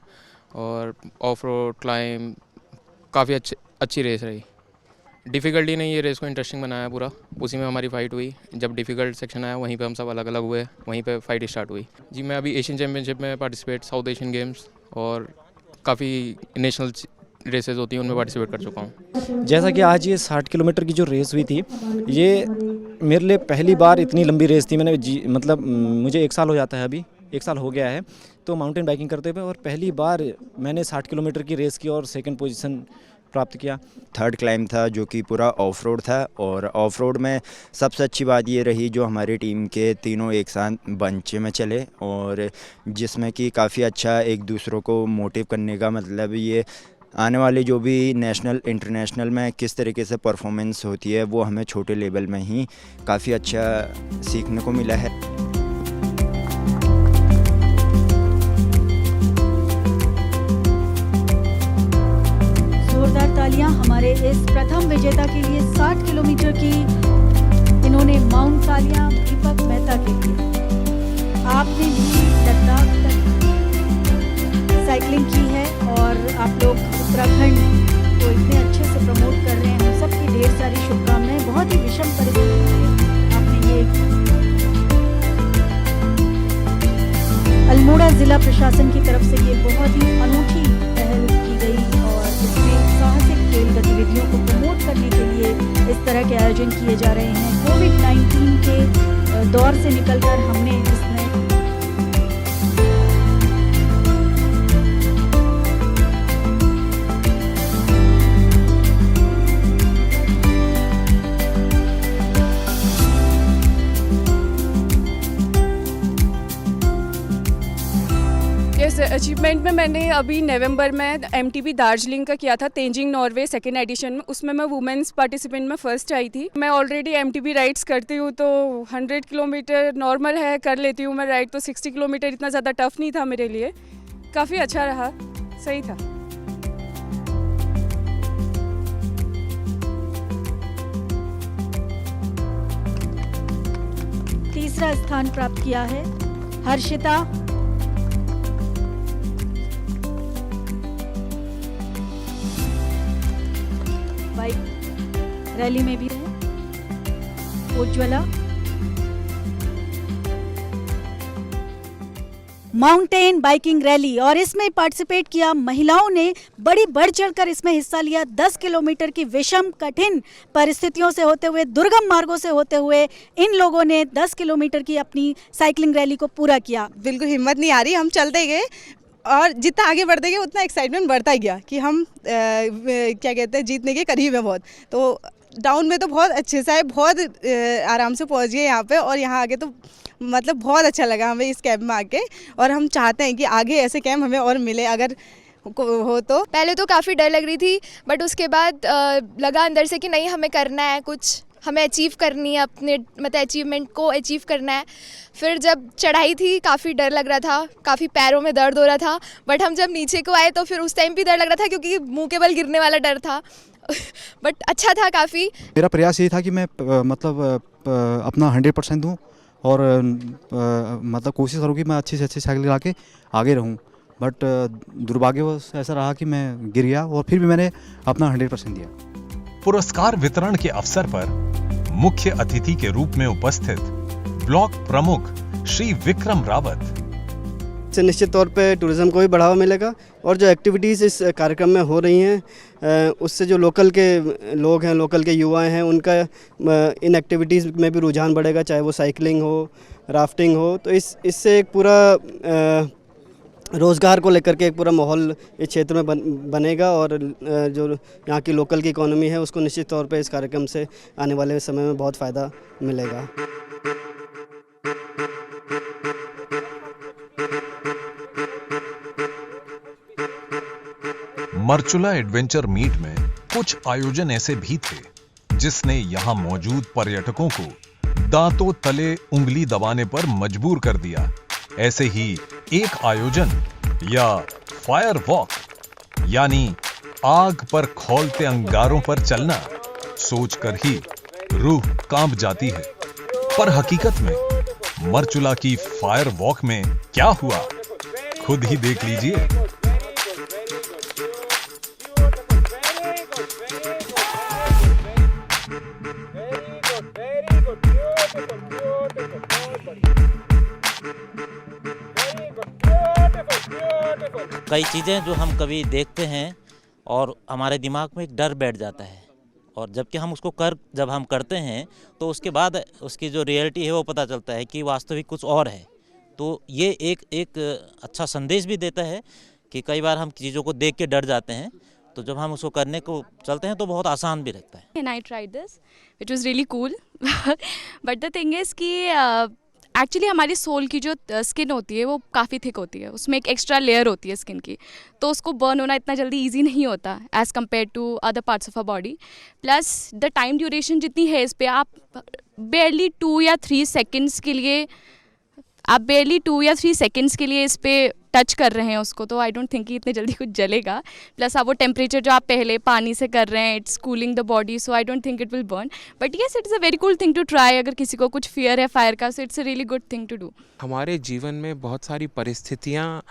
और ऑफ रोड क्लाइम काफ़ी अच्छी रेस रही। डिफ़िकल्टी ने ये रेस को इंटरेस्टिंग बनाया पूरा, उसी में हमारी फ़ाइट हुई। जब डिफ़िकल्ट सेक्शन आया वहीं पे हम सब अलग अलग हुए, वहीं पे फ़ाइट स्टार्ट हुई। जी मैं अभी एशियन चैम्पियनशिप में पार्टिसिपेट, साउथ एशियन गेम्स और काफ़ी नेशनल रेसेस होती हैं उनमें पार्टिसिपेट कर चुका हूँ। जैसा कि आज ये 60 किलोमीटर की जो रेस हुई थी, ये मेरे लिए पहली बार इतनी लंबी रेस थी। मैंने मतलब मुझे 1 साल हो जाता है, अभी 1 साल हो गया है तो माउंटेन बाइकिंग करते हुए, और पहली बार मैंने 60 किलोमीटर की रेस की और 2nd पोजीशन प्राप्त किया। 3rd क्लाइम था जो कि पूरा ऑफ रोड था, और ऑफ रोड में सबसे अच्छी बात ये रही जो हमारी टीम के तीनों एक साथ बंच में चले, और जिसमें कि काफ़ी अच्छा एक दूसरों को मोटिव करने का मतलब ये आने वाले जो भी नेशनल इंटरनेशनल में किस तरीके से परफॉर्मेंस होती है वो हमें छोटे लेवल में ही काफ़ी अच्छा सीखने को मिला है। जोरदार तालियां हमारे इस प्रथम विजेता के लिए। 60 किलोमीटर की इन्होंने माउंट तालियां दीपक मेहता के लिए। आपने भी लद्दाख तक साइकिलिंग की है और आप लोग उत्तराखंड को इतने अच्छे से प्रमोट कर रहे हैं, हम सबकी ढेर सारी शुभकामनाएं। बहुत ही विषम परिस्थिति में आपने ये अल्मोड़ा जिला प्रशासन की तरफ से ये बहुत ही अनूठी पहल की गई और इसमें साहसिक खेल गतिविधियों को प्रमोट करने के लिए इस तरह के आयोजन किए जा रहे हैं। कोविड-19 के दौर से निकलकर हमने इसमें अचीवमेंट में मैंने अभी नवंबर में MTB दार्जिलिंग का किया था, तेंजिंग नॉर्वे सेकेंड एडिशन में। उसमें मैं वुमेंस पार्टिसिपेंट में फर्स्ट आई थी। मैं ऑलरेडी MTB राइड्स करती हूँ, तो 100 किलोमीटर नॉर्मल है, कर लेती हूँ मैं राइड। तो 60 किलोमीटर इतना ज़्यादा टफ नहीं था मेरे लिए, काफ़ी अच्छा रहा, सही था। तीसरा स्थान प्राप्त किया है हर्षिता। बाइक रैली में भी है उज्ज्वला। माउंटेन बाइकिंग रैली, और इसमें पार्टिसिपेट किया महिलाओं ने, बड़ी बढ़ चढ़कर इसमें हिस्सा लिया। 10 किलोमीटर की विषम कठिन परिस्थितियों से होते हुए, दुर्गम मार्गों से होते हुए इन लोगों ने 10 किलोमीटर की अपनी साइकिलिंग रैली को पूरा किया। बिल्कुल हिम्मत नहीं आ रही, हम चलते गए और जितना आगे बढ़ते गए उतना एक्साइटमेंट बढ़ता ही गया कि हम क्या कहते हैं, जीतने के करीब है बहुत। तो डाउन में तो बहुत अच्छे से आए, बहुत आराम से पहुंच गए यहाँ पे, और यहाँ आके तो मतलब बहुत अच्छा लगा हमें इस कैंप में आके। और हम चाहते हैं कि आगे ऐसे कैंप हमें और मिले अगर हो तो। पहले तो काफ़ी डर लग रही थी, बट उसके बाद लगा अंदर से कि नहीं, हमें करना है कुछ, हमें अचीव करनी है, अपने मतलब अचीवमेंट को अचीव करना है। फिर जब चढ़ाई थी काफ़ी डर लग रहा था, काफ़ी पैरों में दर्द हो रहा था, बट हम जब नीचे को आए तो फिर उस टाइम भी डर लग रहा था क्योंकि मुंह के बल गिरने वाला डर था। बट अच्छा था काफ़ी। मेरा प्रयास ये था कि मैं मतलब अपना 100% दूँ और मतलब कोशिश करूँ कि मैं अच्छी से अच्छी साइकिल चला के आगे रहूँ। बट दुर्भाग्यवश ऐसा रहा कि मैं गिर गया, और फिर भी मैंने अपना 100% दिया। पुरस्कार वितरण के अवसर पर मुख्य अतिथि के रूप में उपस्थित ब्लॉक प्रमुख श्री विक्रम रावत। से निश्चित तौर पे टूरिज्म को भी बढ़ावा मिलेगा, और जो एक्टिविटीज़ इस कार्यक्रम में हो रही हैं उससे जो लोकल के लोग हैं, लोकल के युवा हैं, उनका इन एक्टिविटीज़ में भी रुझान बढ़ेगा, चाहे वो साइकिलिंग हो, राफ्टिंग हो। तो इससे एक पूरा रोज़गार को लेकर के एक पूरा माहौल इस क्षेत्र में बनेगा, और जो यहाँ की लोकल की इकोनॉमी है उसको निश्चित तौर पे इस कार्यक्रम से आने वाले समय में बहुत फ़ायदा मिलेगा। मरचुला एडवेंचर मीट में कुछ आयोजन ऐसे भी थे जिसने यहां मौजूद पर्यटकों को दांतों तले उंगली दबाने पर मजबूर कर दिया। ऐसे ही एक आयोजन या फायर वॉक, यानी आग पर खौलते अंगारों पर चलना, सोचकर ही रूह कांप जाती है। पर हकीकत में मरचुला की फायर वॉक में क्या हुआ, खुद ही देख लीजिए। कई चीज़ें जो हम कभी देखते हैं और हमारे दिमाग में एक डर बैठ जाता है, और जबकि हम उसको जब हम करते हैं तो उसके बाद उसकी जो रियलिटी है वो पता चलता है कि वास्तविक कुछ और है। तो ये एक अच्छा संदेश भी देता है कि कई बार हम चीज़ों को देख के डर जाते हैं, तो जब हम उसको करने को चलते हैं तो बहुत आसान भी लगता है। And I tried this, which was really cool. But the thing is कि एक्चुअली हमारी सोल की जो स्किन होती है वो काफ़ी थिक होती है, उसमें एक एक्स्ट्रा लेयर होती है स्किन की, तो उसको बर्न होना इतना जल्दी इजी नहीं होता as compare to other parts of a body. Plus the time duration जितनी है इस पर, आप बेयरली 2 या 3 सेकेंड्स के लिए इस पर टच कर रहे हैं उसको, तो आई डोंट थिंक कि इतने जल्दी कुछ जलेगा। प्लस आप वो टेम्परेचर जो आप पहले पानी से कर रहे हैं, it's cooling the body, so I don't think it will burn. But yes, it's a very cool thing to try. अगर किसी को कुछ फियर है फायर का, so it's a really good thing to do. हमारे जीवन में बहुत सारी परिस्थितियाँ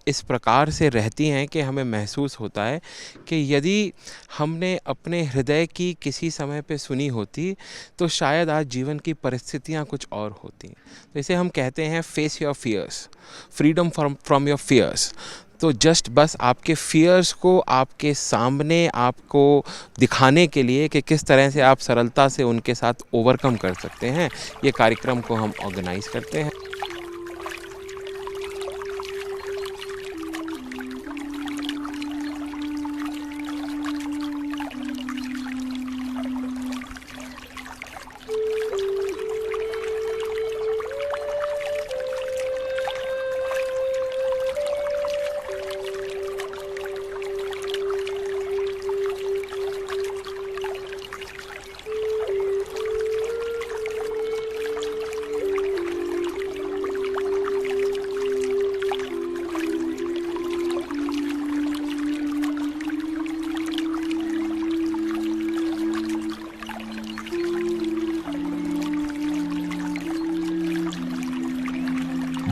इस प्रकार से रहती हैं कि हमें महसूस होता है कि यदि हमने अपने हृदय की किसी समय पे सुनी होती तो शायद आज जीवन की परिस्थितियाँ कुछ और होती। तो इसे हम कहते हैं face your fears, freedom from your fears. तो जस्ट बस आपके फियर्स को आपके सामने आपको दिखाने के लिए कि किस तरह से आप सरलता से उनके साथ ओवरकम कर सकते हैं, ये कार्यक्रम को हम ऑर्गेनाइज करते हैं।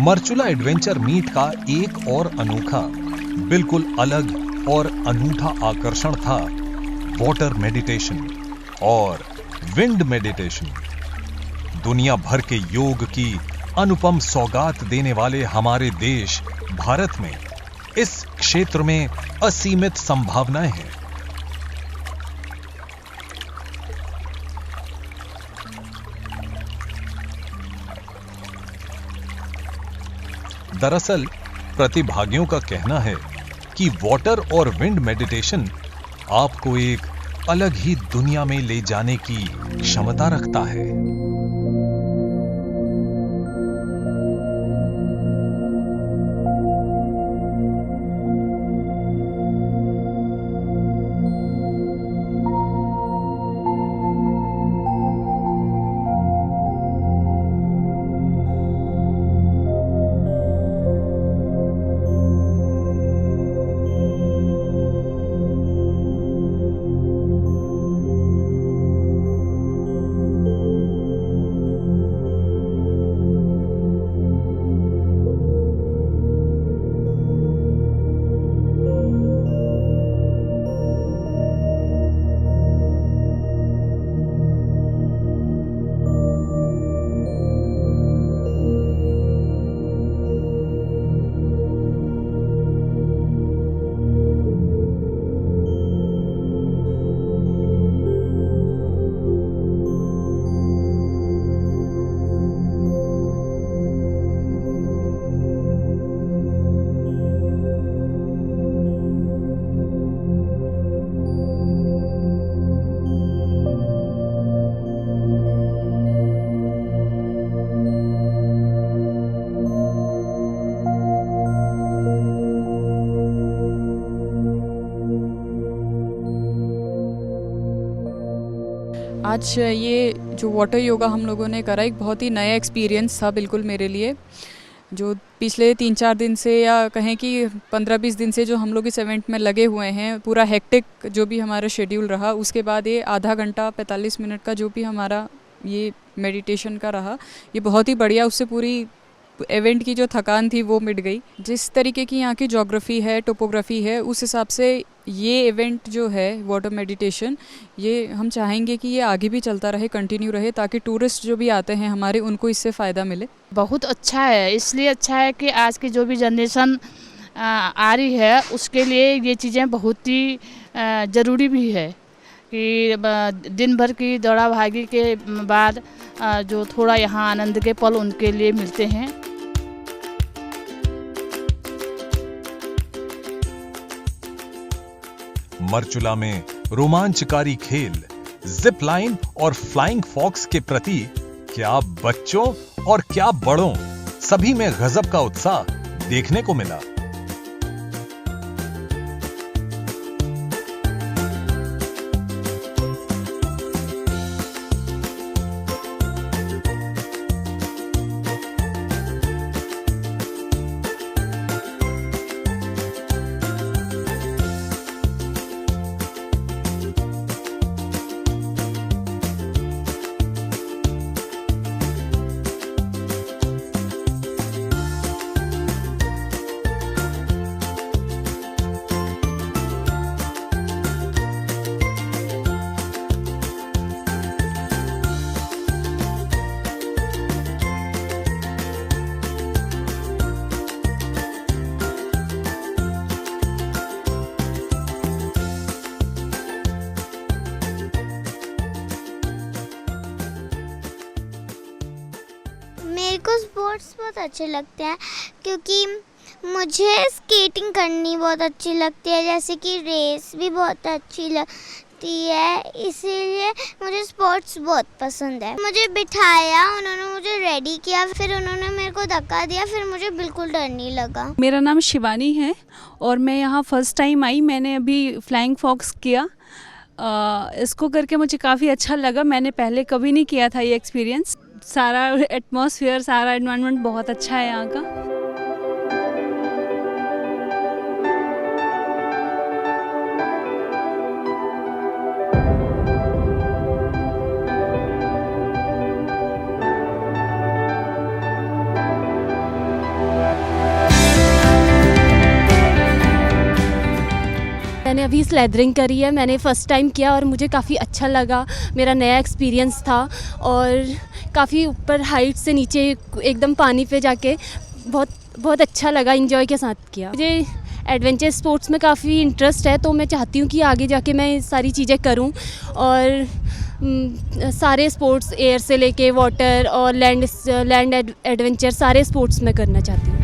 मर्चुला एडवेंचर मीट का एक और अनोखा, बिल्कुल अलग और अनूठा आकर्षण था वाटर मेडिटेशन और विंड मेडिटेशन। दुनिया भर के योग की अनुपम सौगात देने वाले हमारे देश भारत में इस क्षेत्र में असीमित संभावनाएं हैं। दरअसल प्रतिभागियों का कहना है कि वाटर और विंड मेडिटेशन आपको एक अलग ही दुनिया में ले जाने की क्षमता रखता है। आज ये जो वाटर योगा हम लोगों ने करा, एक बहुत ही नया एक्सपीरियंस था बिल्कुल मेरे लिए। जो पिछले 3-4 दिन से या कहें कि 15-20 दिन से जो हम लोग इस इवेंट में लगे हुए हैं, पूरा हेक्टिक जो भी हमारा शेड्यूल रहा, उसके बाद ये आधा घंटा 45 मिनट का जो भी हमारा ये मेडिटेशन का रहा, ये बहुत ही बढ़िया, उससे पूरी इवेंट की जो थकान थी वो मिट गई। जिस तरीके की यहाँ की ज्योग्राफी है, टोपोग्राफी है, उस हिसाब से ये इवेंट जो है वाटर मेडिटेशन, ये हम चाहेंगे कि ये आगे भी चलता रहे, कंटिन्यू रहे, ताकि टूरिस्ट जो भी आते हैं हमारे, उनको इससे फ़ायदा मिले। बहुत अच्छा है, इसलिए अच्छा है कि आज की जो भी जनरेशन आ रही है उसके लिए ये चीज़ें बहुत ही ज़रूरी भी है कि दिन भर की दौड़ा भागी के बाद जो थोड़ा यहाँ आनंद के पल उनके लिए मिलते हैं। मर्चुला में रोमांचकारी खेल, जिप लाइन और फ्लाइंग फॉक्स के प्रति क्या बच्चों और क्या बड़ों, सभी में गजब का उत्साह देखने को मिला। मेरे को स्पोर्ट्स बहुत अच्छे लगते हैं क्योंकि मुझे स्केटिंग करनी बहुत अच्छी लगती है, जैसे कि रेस भी बहुत अच्छी लगती है, इसीलिए मुझे स्पोर्ट्स बहुत पसंद है। मुझे बिठाया, उन्होंने मुझे रेडी किया, फिर उन्होंने मेरे को धक्का दिया, फिर मुझे बिल्कुल डर नहीं लगा। मेरा नाम शिवानी है और मैं यहाँ फर्स्ट टाइम आई। मैंने अभी फ्लाइंग फॉक्स किया, इसको करके मुझे काफ़ी अच्छा लगा। मैंने पहले कभी नहीं किया था ये एक्सपीरियंस। सारा एटमॉस्फेयर, सारा एनवायरनमेंट बहुत अच्छा है यहाँ का। मैंने अभी स्लेदरिंग करी है, मैंने फ़र्स्ट टाइम किया और मुझे काफ़ी अच्छा लगा, मेरा नया एक्सपीरियंस था और काफ़ी ऊपर हाइट से नीचे एकदम पानी पे जाके बहुत अच्छा लगा, इंजॉय के साथ किया। मुझे एडवेंचर स्पोर्ट्स में काफ़ी इंटरेस्ट है, तो मैं चाहती हूँ कि आगे जाके मैं सारी चीज़ें करूँ और सारे स्पोर्ट्स, एयर से लेके वाटर और लैंड एडवेंचर सारे स्पोर्ट्स में करना चाहती हूँ।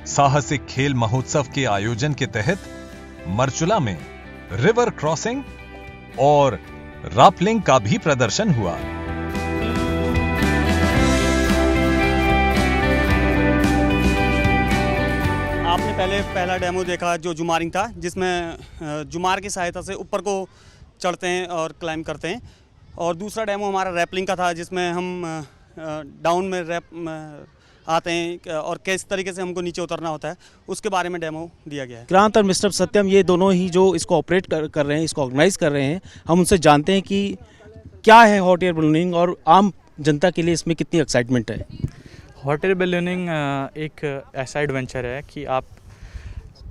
साहसिक खेल महोत्सव के आयोजन के तहत मरचुला में रिवर क्रॉसिंग और रापलिंग का भी प्रदर्शन हुआ। आपने पहला डेमो देखा जो जुमारिंग था, जिसमें जुमार की सहायता से ऊपर को चढ़ते हैं और क्लाइंब करते हैं, और दूसरा डेमो हमारा रैपलिंग का था जिसमें हम डाउन में रैप आते हैं और किस तरीके से हमको नीचे उतरना होता है, उसके बारे में डेमो दिया गया है। क्रांत और मिस्टर सत्यम ये दोनों ही जो इसको ऑपरेट कर रहे हैं, इसको ऑर्गेनाइज कर रहे हैं, हम उनसे जानते हैं कि क्या है हॉट एयर बलूनिंग और आम जनता के लिए इसमें कितनी एक्साइटमेंट है। हॉट एयर बलूनिंग एक ऐसा एडवेंचर है कि आप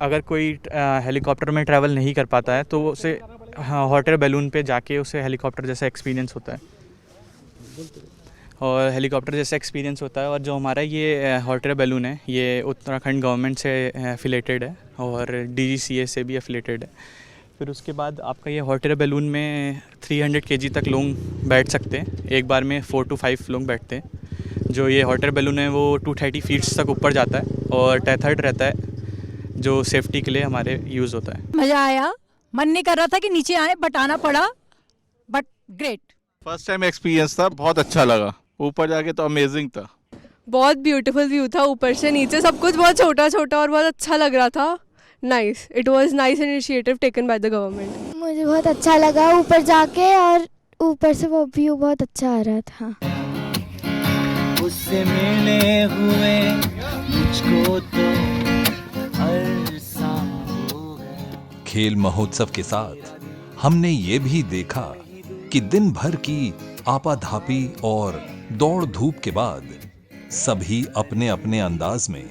अगर कोई हेलीकॉप्टर में ट्रैवल नहीं कर पाता है तो उसे हॉट एयर बैलून पे जाके उसे हेलीकॉप्टर जैसा एक्सपीरियंस होता है, और हेलीकॉप्टर जैसा एक्सपीरियंस होता है। और जो हमारा ये हॉट एयर बैलून है, ये उत्तराखंड गवर्नमेंट से एफिलेटेड है और DGCA से भी एफिलेटेड है। फिर उसके बाद आपका ये हॉट एयर बैलून में 300 kg तक लोग बैठ सकते हैं, एक बार में 4 to 5 लोग बैठते हैं। जो ये हॉट एयर बैलून है वो 230 फीट्स तक ऊपर जाता है और टेथर्ड रहता है, जो सेफ्टी के लिए हमारे यूज़ होता है। मज़ा आया, मन नहीं कर रहा था कि नीचे आए, बट आना पड़ा, but great. First time experience था, बहुत अच्छा लगा, ऊपर जाके तो अमेजिंग था। बहुत ब्यूटीफुल व्यू था, ऊपर से नीचे सब कुछ बहुत छोटा छोटा और बहुत अच्छा लग रहा था। Nice, it was nice initiative taken by the government. मुझे बहुत अच्छा लगा ऊपर जाके, और ऊपर से वो व्यू बहुत अच्छा आ रहा था। उससे मिले हुए मुझको तो अरसा हो गया। खेल महोत्सव के साथ हमने ये भी देखा कि दिन भर की आपाधापी और दौड़ धूप के बाद सभी अपने अपने अंदाज में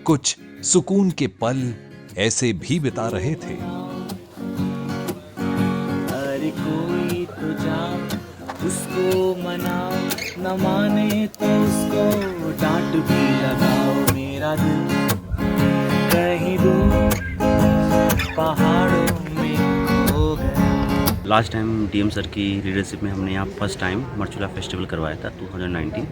कुछ सुकून के पल ऐसे भी बिता रहे थे। अरे कोई तो जा उसको मनाओ, न माने तो उसको डांट भी लगाओ। मेरा दिल कहीं दूर पहाड़ों में खो गया। लास्ट टाइम DM सर की लीडरशिप में हमने यहाँ फर्स्ट टाइम मरचुला फेस्टिवल करवाया था 2019,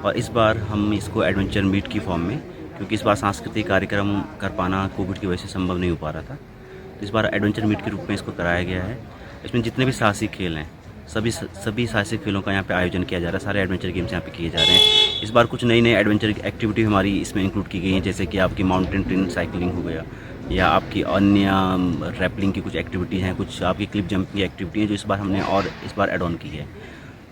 और इस बार हम इसको एडवेंचर मीट की फॉर्म में, क्योंकि इस बार सांस्कृतिक कार्यक्रम कर पाना कोविड की वजह से संभव नहीं हो पा रहा था, तो इस बार एडवेंचर मीट के रूप में इसको कराया गया है। इसमें जितने भी साहसिक खेल हैं, सभी साहसिक खेलों का यहाँ पे आयोजन किया जा रहा है, सारे एडवेंचर गेम्स यहाँ पे किए जा रहे हैं। इस बार कुछ नई एडवेंचर एक्टिविटी हमारी इसमें इंक्लूड की गई हैं, जैसे कि आपकी माउंटेन ट्रेन साइकिलिंग हो गया, या आपकी अन्य रैपलिंग की कुछ एक्टिविटी हैं, कुछ आपकी क्लिप जंप की एक्टिविटी हैं, जो इस बार हमने और इस बार ऐड ऑन की है।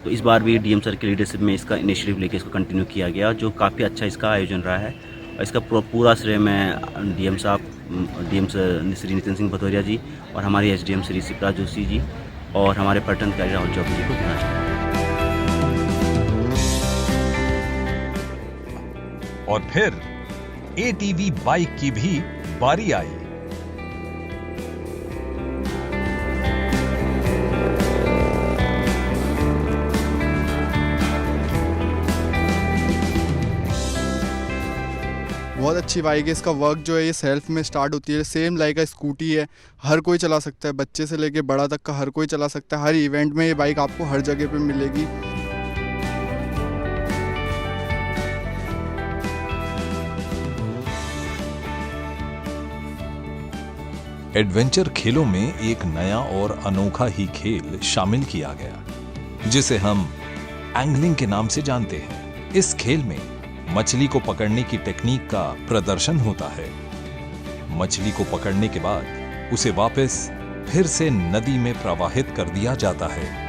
तो इस बार भी DM सर की लीडरशिप में इसका इनिशिएटिव लेके इसको कंटिन्यू किया गया, जो काफ़ी अच्छा इसका आयोजन रहा है। और इसका पूरा श्रेय मैं DM श्री नितिन सिंह भदौरिया जी और हमारी SDM श्री शिवराज जोशी जी और हमारे पर्यटन अधिकारी राहुल चौधरी जी को देना चाहूँगा। और फिर ATV बाइक की भी बारी आई। बहुत अच्छी बाइक है। इसका वर्क जो है ये सेल्फ में स्टार्ट होती है, सेम लाइक स्कूटी है, हर कोई चला सकता है, बच्चे से लेके बड़ा तक का हर कोई चला सकता है। हर इवेंट में ये बाइक आपको हर जगह पे मिलेगी। एडवेंचर खेलों में एक नया और अनोखा ही खेल शामिल किया गया, जिसे हम एंगलिंग के नाम से जानते हैं। इस खेल में मछली को पकड़ने की टेक्निक का प्रदर्शन होता है। मछली को पकड़ने के बाद उसे वापस फिर से नदी में प्रवाहित कर दिया जाता है।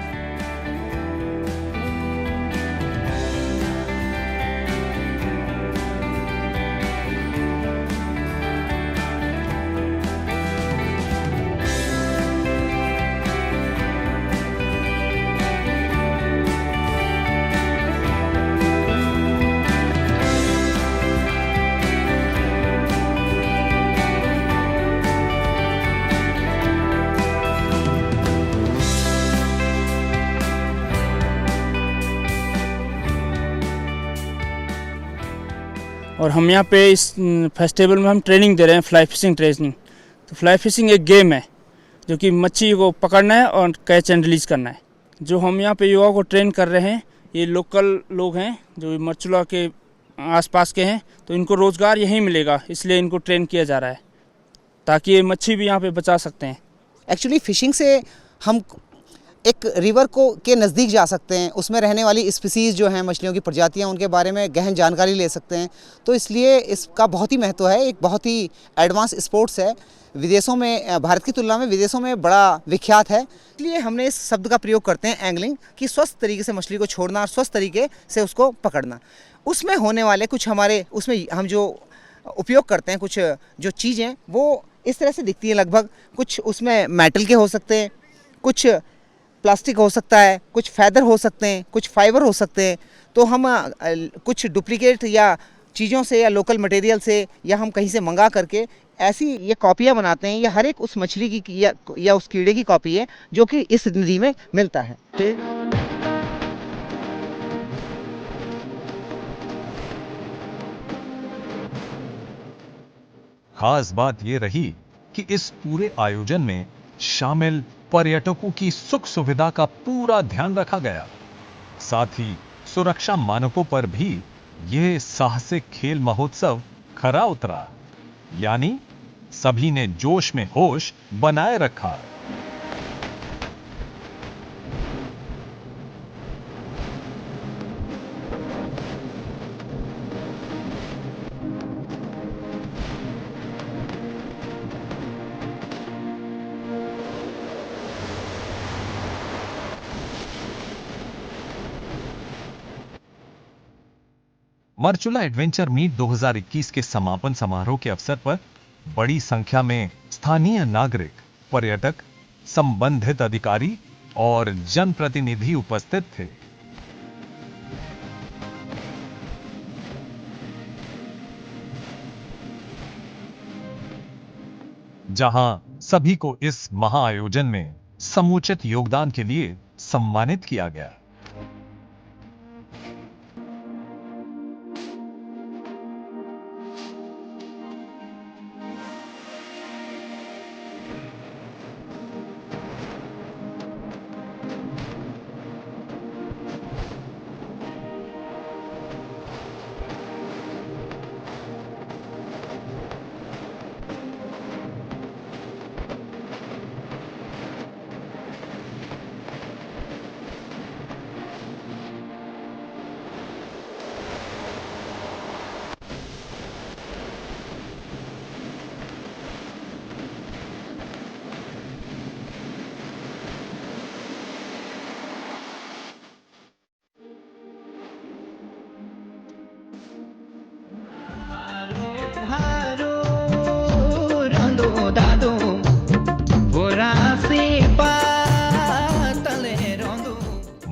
और हम यहाँ पे इस फेस्टिवल में हम ट्रेनिंग दे रहे हैं, फ्लाई फिशिंग ट्रेनिंग। तो फ्लाई फिशिंग एक गेम है जो कि मच्छी को पकड़ना है और कैच एंड रिलीज करना है। जो हम यहाँ पे युवाओं को ट्रेन कर रहे हैं, ये लोकल लोग हैं जो मरचुला के आसपास के हैं, तो इनको रोज़गार यहीं मिलेगा, इसलिए इनको ट्रेन किया जा रहा है ताकि ये मच्छी भी यहाँ पे बचा सकते हैं। एक्चुअली फ़िशिंग से हम एक रिवर को के नज़दीक जा सकते हैं, उसमें रहने वाली स्पीसीज़ जो हैं, मछलियों की प्रजातियां, उनके बारे में गहन जानकारी ले सकते हैं। तो इसलिए इसका बहुत ही महत्व है, एक बहुत ही एडवांस स्पोर्ट्स है, विदेशों में, भारत की तुलना में विदेशों में बड़ा विख्यात है। इसलिए हमने इस शब्द का प्रयोग करते हैं एंगलिंग, कि स्वस्थ तरीके से मछली को छोड़ना और स्वस्थ तरीके से उसको पकड़ना। उसमें होने वाले कुछ हमारे, उसमें हम जो उपयोग करते हैं कुछ जो चीज़ें, वो इस तरह से दिखती है लगभग। कुछ उसमें मेटल के हो सकते हैं, कुछ प्लास्टिक हो सकता है, कुछ फैदर हो सकते हैं, कुछ फाइबर हो सकते हैं। तो हम कुछ डुप्लीकेट या चीज़ों से या लोकल मटेरियल से या हम कहीं से मंगा करके ऐसी ये कॉपियाँ बनाते हैं। ये हर एक उस मछली की या उस कीड़े की कॉपी है जो कि इस नदी में मिलता है। खास बात ये रही कि इस पूरे आयोजन में शामिल पर्यटकों की सुख सुविधा का पूरा ध्यान रखा गया। साथ ही सुरक्षा मानकों पर भी यह साहसिक खेल महोत्सव खरा उतरा, यानी सभी ने जोश में होश बनाए रखा। मरचुला एडवेंचर मीट 2021 के समापन समारोह के अवसर पर बड़ी संख्या में स्थानीय नागरिक, पर्यटक, संबंधित अधिकारी और जनप्रतिनिधि उपस्थित थे। जहां सभी को इस महाआयोजन में समुचित योगदान के लिए सम्मानित किया गया।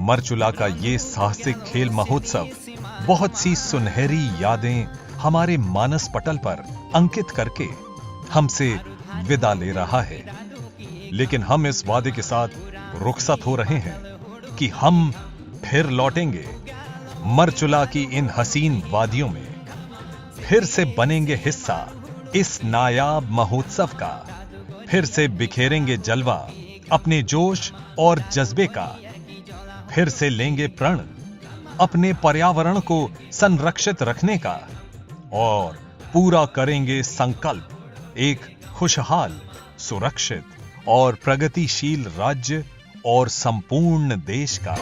मरचुला का ये साहसिक खेल महोत्सव बहुत सी सुनहरी यादें हमारे मानस पटल पर अंकित करके हमसे विदा ले रहा है। लेकिन हम इस वादे के साथ रुखसत हो रहे हैं कि हम फिर लौटेंगे मरचुला की इन हसीन वादियों में, फिर से बनेंगे हिस्सा इस नायाब महोत्सव का, फिर से बिखेरेंगे जलवा अपने जोश और जज्बे का, फिर से लेंगे प्रण अपने पर्यावरण को संरक्षित रखने का और पूरा करेंगे संकल्प एक खुशहाल, सुरक्षित और प्रगतिशील राज्य और संपूर्ण देश का।